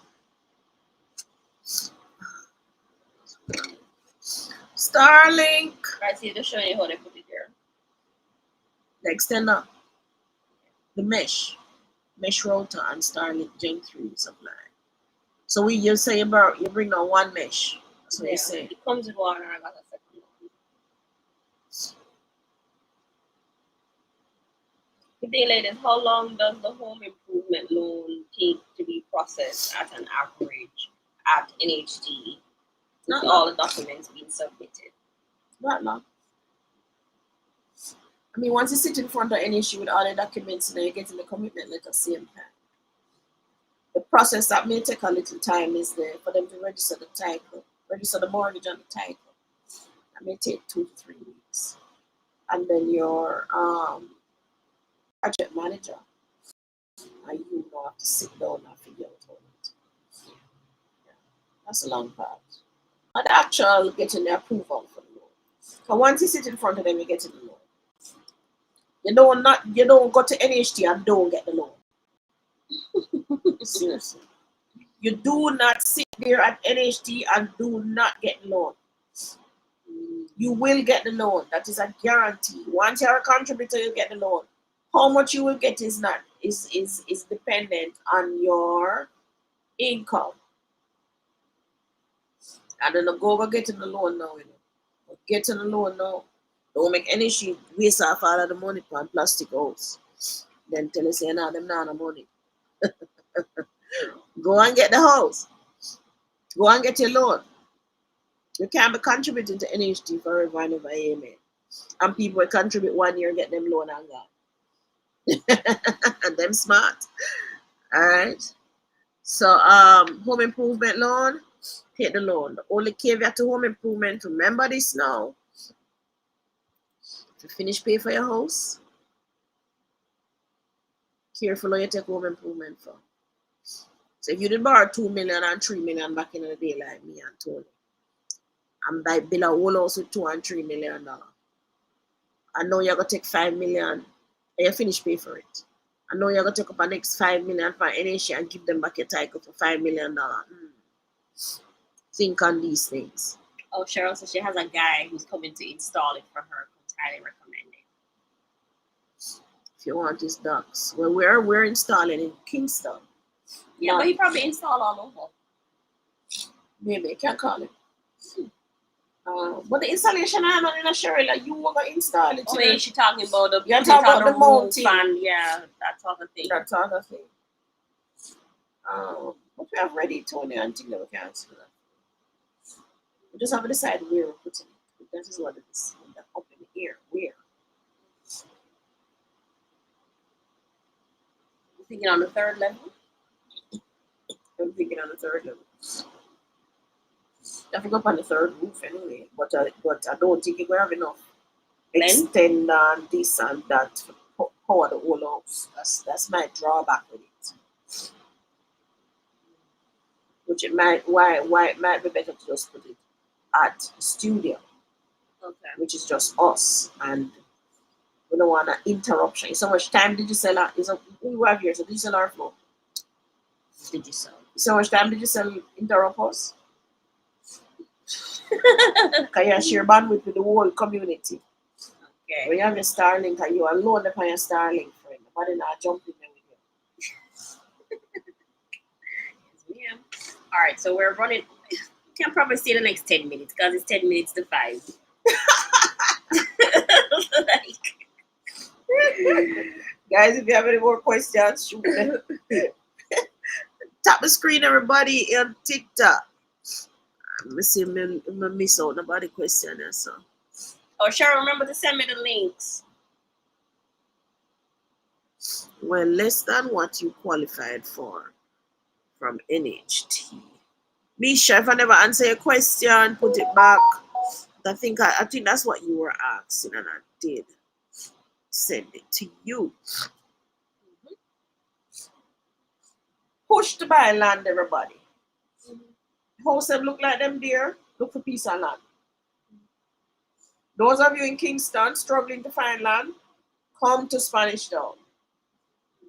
S2: Starlink.
S3: Right, see, just showing you how they put it there.
S2: The extender. The mesh router and Starlink Gen 3 supply. So you say about you bring on one mesh. That's what you say.
S3: It comes with one, and I got a second one. Good day, ladies. How long does the home improvement loan take to be processed at an average at NHD? Not all the documents being submitted.
S2: Not long. I mean, once you sit in front of any issue with all the documents, then you get in the commitment letter same time. The process that may take a little time is there for them to register the title, register the mortgage and the title. That may take 2 to 3 weeks. And then your project manager and you now have to sit down and figure out all it. Yeah, that's a long part. And the actual getting the approval for the loan. Because once you sit in front of them, you get the loan. You don't go to NHT and don't get the loan. Seriously. You do not sit there at NHT and do not get the loan. You will get the loan. That is a guarantee. Once you're a contributor, you get the loan. How much you will get is dependent on your income. I don't know, go getting the loan now, you know. Getting the loan now. Don't make any shit waste off all of the money on plastic house. Then tell us say nah, them not no money. Go and get the house. Go and get your loan. You can't be contributing to NHT forever and ever, amen. And people will contribute 1 year, get them loan and gone. And them smart. All right. So home improvement loan, take the loan. The only caveat to home improvement, remember this now. If you finish pay for your house, careful how you take home improvement for. So if you did borrow 2 million and 3 million back in the day like me and Tony, and buy bill a whole house with $2 and $3 million. I know you're gonna take 5 million and you finish pay for it. I know you're gonna take up the next 5 million for NHA and give them back your title for $5 million. Think on these things.
S3: Oh, Cheryl says she has a guy who's coming to install it for her. Could highly recommend it.
S2: If you want his ducks. Well, we're installing in Kingston.
S3: Yeah, but he probably installed all over.
S2: Maybe I can't call it. But the installation I'm not in a Cheryl, like you were gonna install it.
S3: Oh, yeah, she's talking about the
S2: You're talking about the mounting.
S3: And yeah, that sort of thing.
S2: That sort of thing. But we have ready, Tony, until we can answer that. We just have to decide where we're putting it. That is what it is. Up in the air. Where?
S3: You thinking on the third level?
S2: I'm thinking on the third level. I think up on the third roof anyway, but I don't think we have enough extend and this and that to power the whole house. That's my drawback with it. Which it might it might be better to just put it at the studio,
S3: Okay.
S2: which is just us, and we don't want an interruption. So much time did you sell our, we have here, so did you sell our floor?
S3: Did you sell?
S2: So much time did you sell interrupt us? Can you share bandwidth with the whole community?
S3: Okay.
S2: When you have your Starlink and you alone upon your Starlink friend, nobody not jumping there with you.
S3: Yes, ma'am. All right, so we're running. You can probably see the next 10 minutes because it's 10 minutes to 5.
S2: Guys, if you have any more questions, shoot them. Tap the screen, everybody, on TikTok. I miss out nobody question there, so.
S3: Oh, sure. Remember to send me the links.
S2: Well, less than what you qualified for from NHT. Misha, if I never answer your question, put it back. I think that's what you were asking, and I did send it to you. Push to buy land, everybody. House them look like them there. Look for piece of land. Those of you in Kingston struggling to find land, come to Spanish Town.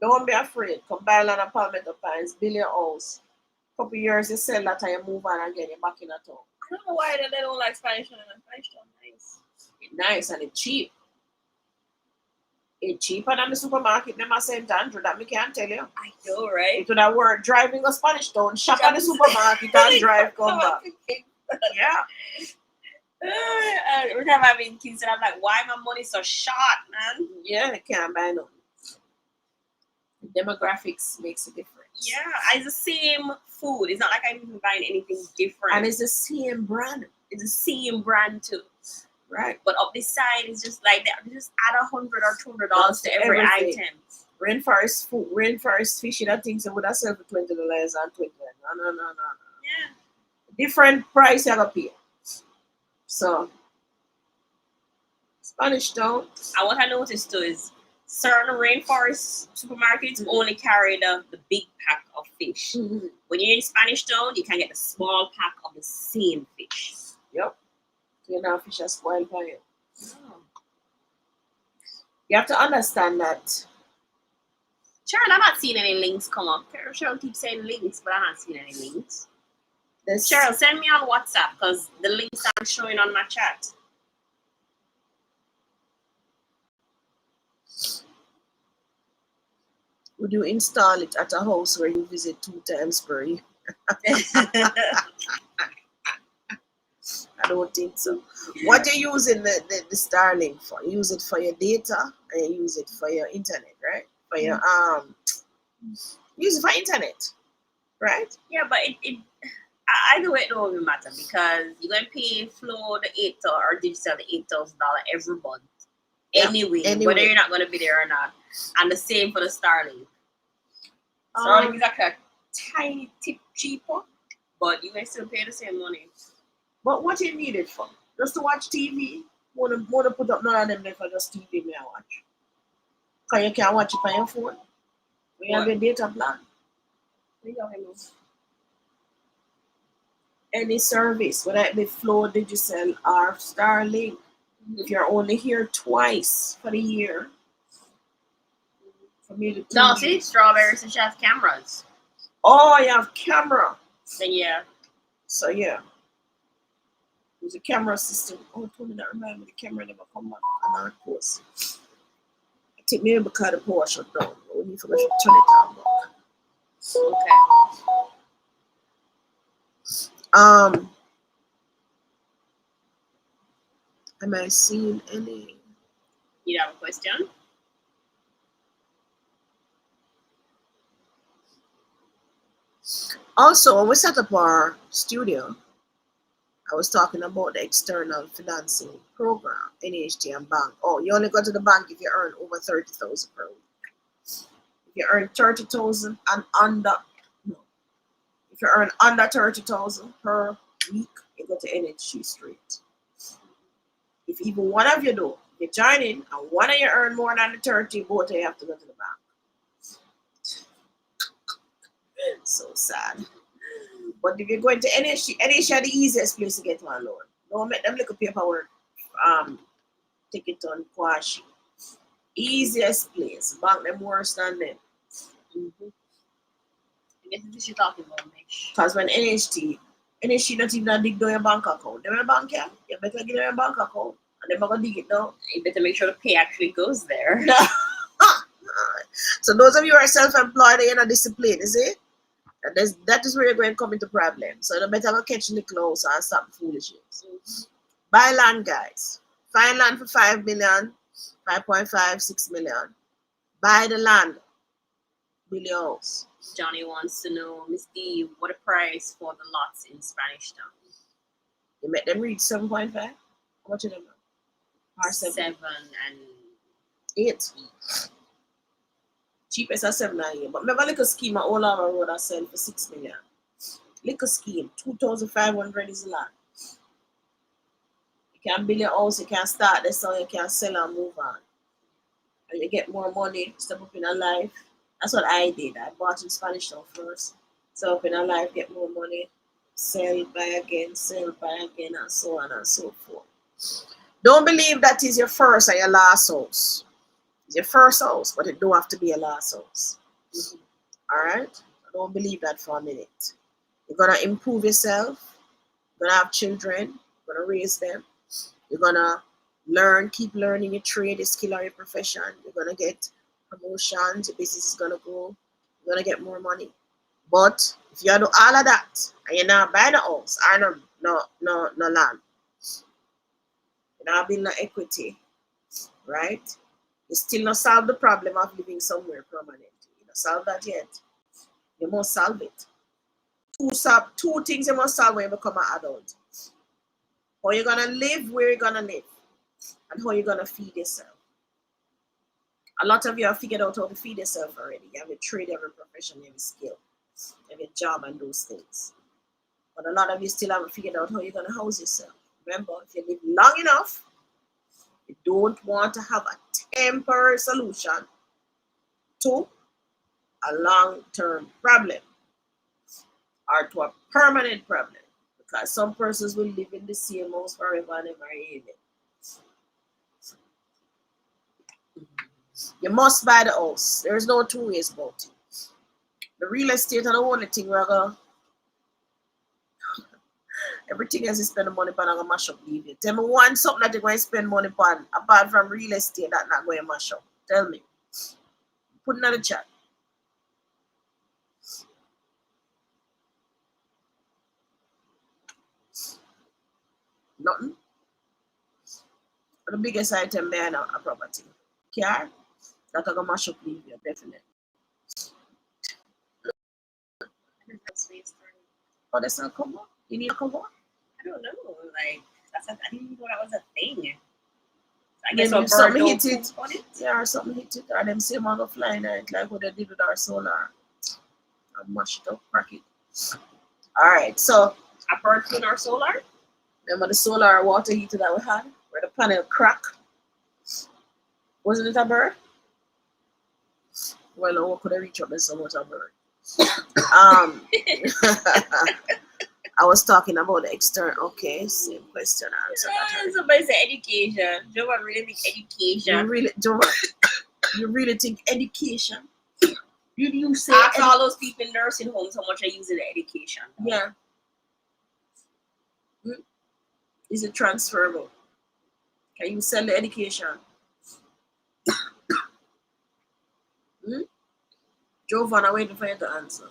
S2: Don't be afraid. Come buy land at Palmetto Pines, build your house. Couple years you sell that and you move on again, you're back in a town.
S3: I don't know why they don't like Spanish Town. Spanish Town nice.
S2: It's nice and it's cheap. It's cheaper than the supermarket them at St. Andrew, that me can't tell you.
S3: I know, right?
S2: It would have worked driving a Spanish Town, shop at the supermarket and drive come back. Yeah.
S3: Every time I'm in Kingston, I'm like, why my money so short, man?
S2: Yeah, they can't buy nothing. Demographics makes a difference.
S3: Yeah, it's the same food. It's not like I'm even buying anything different.
S2: And it's the same brand.
S3: It's the same brand too.
S2: Right.
S3: But up this side, it's just like they just add $100 or $200 to every
S2: everything.
S3: item.
S2: Rainforest food, rainforest fishing, I think so would have sell for $20 and $20. No.
S3: Yeah.
S2: Different price you gotta pay. So Spanish Town.
S3: And what I noticed too is certain rainforest supermarkets only carry the big pack of fish.
S2: Mm-hmm.
S3: When you're in Spanish Town, you can get the small pack of the same fish.
S2: Yep. So you know fish are spoiled by you.
S3: Oh.
S2: You have to understand that.
S3: Cheryl, I'm not seeing any links come up. Cheryl keeps saying links, but I'm not seeing any links. Cheryl, send me on WhatsApp because the links aren't showing on my chat.
S2: Would you install it at a house where you visit 2 times per year? I don't think so. What are you using the Starlink for? You use it for your data and you use it for your internet, right? For your use it for internet, right?
S3: Yeah, but it either way it don't even matter because you're gonna pay Flow the $8 or digital the $8,000 every month. anyway, whether you're not going to be there or not. And the same for the Starlink. Starlink is like a tiny tip cheaper, but you may still pay the same money.
S2: But what you need it for? Just to watch TV? Wanna put up none of them there for just TV me I watch. Because you can't watch it on your phone. We have a data plan. Any service, whether it be Flow, Digicel, or Starlink, if you're only here twice for the year, for me to
S3: no, see, Strawberry says she has cameras.
S2: Oh, you have camera.
S3: Then yeah.
S2: So yeah. There's a camera system. Oh, told me that remember the camera never come back on our course. I think maybe because the power shut down. We need to turn it on back.
S3: Okay.
S2: Am I seeing any?
S3: You have a question?
S2: Also, when we set up our studio, I was talking about the external financing program, NHT and bank. Oh, you only go to the bank if you earn over 30,000 per week. If you earn 30,000 and under, no. If you earn under 30,000 per week, you go to NHT straight. If even one of you do, you join in, and one of you earn more than the 30, both of you have to go to the bank. So sad. But if you're going to NHT is the easiest place to get one loan. Don't make them little paperwork. Take it on Kwashi. Easiest place. Bank them worse than them.
S3: I guess this you're talking about, Mish.
S2: Because when NHT not even dig down your bank account. Them your bank, yeah? You better give them your bank account. And they're going to dig it down.
S3: You better make sure the pay actually goes there.
S2: So those of you who are self-employed, you're not disciplined, is it? That is where you're going to come into problems. So you better go catch the clothes and stop the foolishness. Buy land, guys. Find land for 5 million, 5.5, 6 million. Buy the land. Build your house.
S3: Johnny wants to know, Miss D, what the price for the lots in Spanish Town?
S2: You make them reach 7.5? How much of them? Or
S3: 7 and
S2: 8. Cheapest at 7 a year. But remember, little scheme at all over road I sell for 6 million. Little scheme, 2,500 is a lot. You can build your house, you can start this, so you can sell and move on. And you get more money, step up in a life. That's what I did. I bought in Spanish Town first. Step up in a life, get more money, sell, buy again, and so on and so forth. Don't believe that is your first or your last house. It's your first house, but it don't have to be your last house. Alright? Don't believe that for a minute. You're gonna improve yourself, you're gonna have children, you're gonna raise them, you're gonna learn, keep learning your trade, your skill, or your profession, you're gonna get promotions, your business is gonna grow, you're gonna get more money. But if you do all of that and you're not buying a house or no land, you're not building no equity, right? You still not solve the problem of living somewhere permanently. You don't solve that yet. You must solve it. Two things you must solve when you become an adult. How you're gonna live, where you're gonna live, and how you're gonna feed yourself. A lot of you have figured out how to feed yourself already. You have a trade, you have a profession, you have a skill, you have a job and those things. But a lot of you still haven't figured out how you're gonna house yourself. Remember, if you live long enough, you don't want to have a temporary solution to a long-term problem or to a permanent problem, because some persons will live in the same house forever and ever. You must buy the house. There's no two ways about it. The real estate is the only thing we're going everything else you spend the money on, I'm going to mash up, leave you. Tell me one something that you're going to spend money on apart from real estate that not going to mash up. Tell me. Put it in the chat. Nothing. But the biggest item there now a property. Car, that are going to mash up, leave you, definitely. Oh, that's not cover? You need a cover?
S3: I don't know. Like, I didn't even know that was a thing. I guess
S2: maybe
S3: a
S2: if
S3: bird
S2: something
S3: don't
S2: hit it,
S3: poop on it.
S2: yeah, or something hit it, or them same on go flying it like what they did with our solar. I mash it up, crack it. Alright, so
S3: A bird in our solar?
S2: remember the solar water heater that we had? Where the panel crack? Wasn't it a bird? Well, no, what could I reach up and so much a bird? I was talking about the external. Okay, same question answer.
S3: Somebody said education. Joe really think education.
S2: You really think education? Did you say
S3: ask all those people in nursing homes how much they use in the education?
S2: Yeah. Is it transferable? Can you sell the education? Jovan, I'm waiting for you to answer.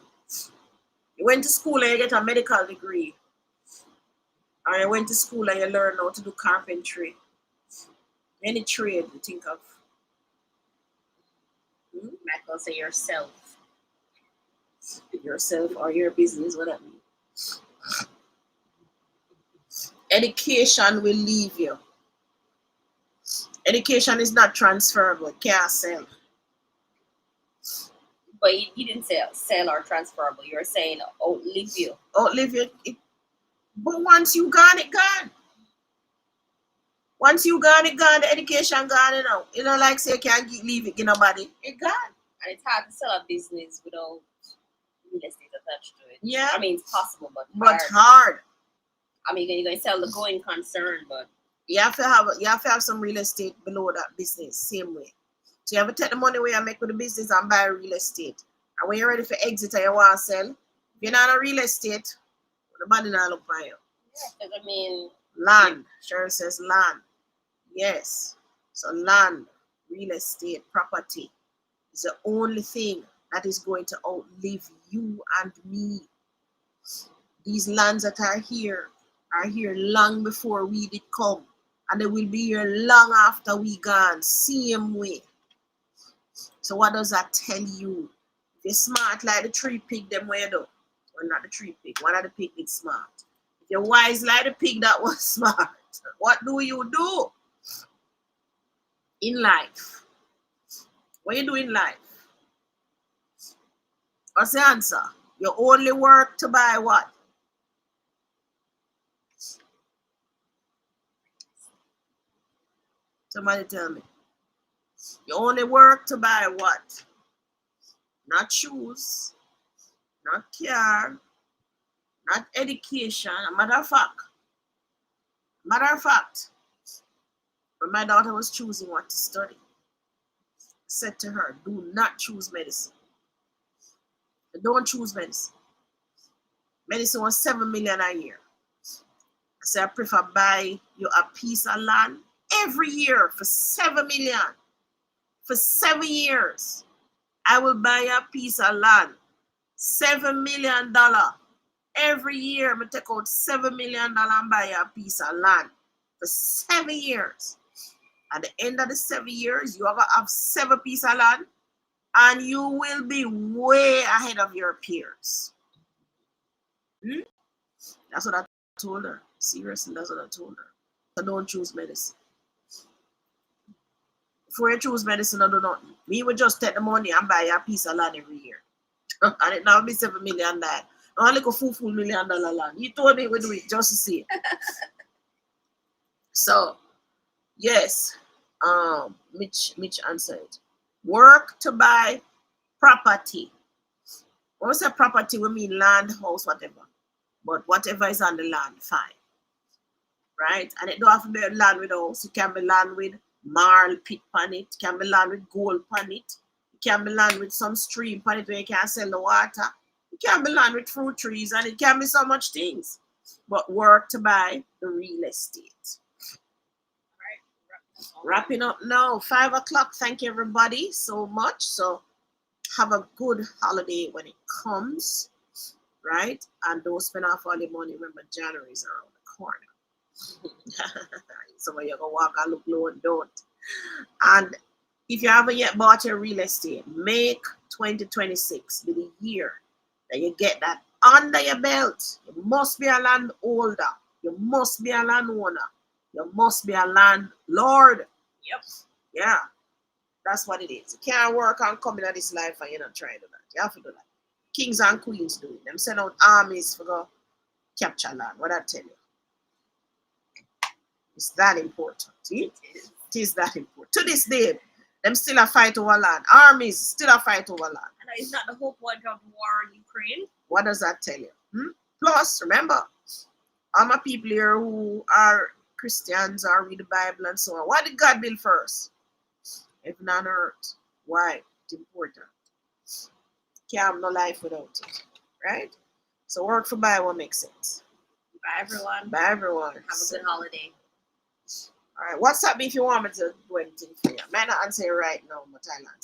S2: You went to school and you get a medical degree. Or you went to school and you learn how to do carpentry. Any trade you think of.
S3: Michael, say yourself.
S2: Yourself or your business, what that means. Education will leave you. Education is not transferable. It can't sell.
S3: But you didn't say sell or transferable. You were saying outlive you.
S2: Outlive you. But once you gone, it gone. Once you gone, it gone. The education gone, you know. You know, like say you can't leave it, nobody. It gone.
S3: And it's hard to sell a business without real estate attached to it.
S2: Yeah.
S3: I mean, it's possible, but
S2: hard.
S3: I mean, you're going to sell the going concern, but
S2: you have to have some real estate below that business, same way. So you have to take the money where you make with the business and buy real estate. And when you're ready for exit and you want to sell, if you're not a real estate, the money not look for you.
S3: Yeah, because I mean,
S2: land. Sharon says land. Yes. So land, real estate, property is the only thing that is going to outlive you and me. These lands that are here long before we did come. And they will be here long after we gone. Same way. So what does that tell you? If you're smart like the tree pig, them way you do. Well, not the tree pig. One of the pig is smart. If you're wise like the pig that was smart, what do you do in life? What you do in life? What's the answer? You only work to buy what? Somebody tell me. You only work to buy what? Not shoes, not car, not education. Matter of fact, when my daughter was choosing what to study, I said to her, do not choose medicine. Don't choose medicine. Medicine was 7 million a year. I said, I prefer buy you a piece of land every year for 7 million. For 7 years, I will buy a piece of land. $7 million. Every year, I take out $7 million and buy a piece of land. For 7 years. At the end of the 7 years, you have 7 pieces of land and you will be way ahead of your peers. That's what I told her. Seriously, that's what I told her. So don't choose medicine. Before you choose medicine, I do nothing. Me would just take the money and buy a piece of land every year. And it now be $7 million. Now I like a full $1 million land. You told me we do it just to see it. So, yes. Mitch answered. Work to buy property. When we say property, we mean land, house, whatever. But whatever is on the land, fine. Right? And it don't have to be land with house. It can be land with marl pit on it. It can be land with gold on it. It can be land with some stream on it where you can sell the water. It can be land with fruit trees, and it can be so much things. But work to buy the real estate. Wrapping up now, 5 o'clock. Thank you everybody so much. So have a good holiday when it comes, right? And don't spend off all the money. Remember, January is around the corner. Some of you go walk and look low and don't. And if you haven't yet bought your real estate, make 2026 be the year that you get that under your belt. You must be a landholder. You must be a landowner. You must be a landlord.
S3: Yep.
S2: Yeah, that's what it is. You can't work on coming at this life and you're not trying to do that. You have to do that. Kings and queens do it. Them send out armies for go capture land. What I tell you. It's that important. See? It is that important. To this day, them still a fight over land. Armies still a fight over land.
S3: And is not the whole point of war in Ukraine?
S2: What does that tell you? Plus, remember, all my people here who are Christians or read the Bible and so on. What did God build first? Heaven and earth. Why? It's important. Can't have no life without it. Right? So work for Bible makes sense.
S3: Bye, everyone.
S2: Bye, everyone.
S3: Have a good holiday.
S2: All right. WhatsApp me if you want me to do anything for you. I might not answer you right now, but I'll answer.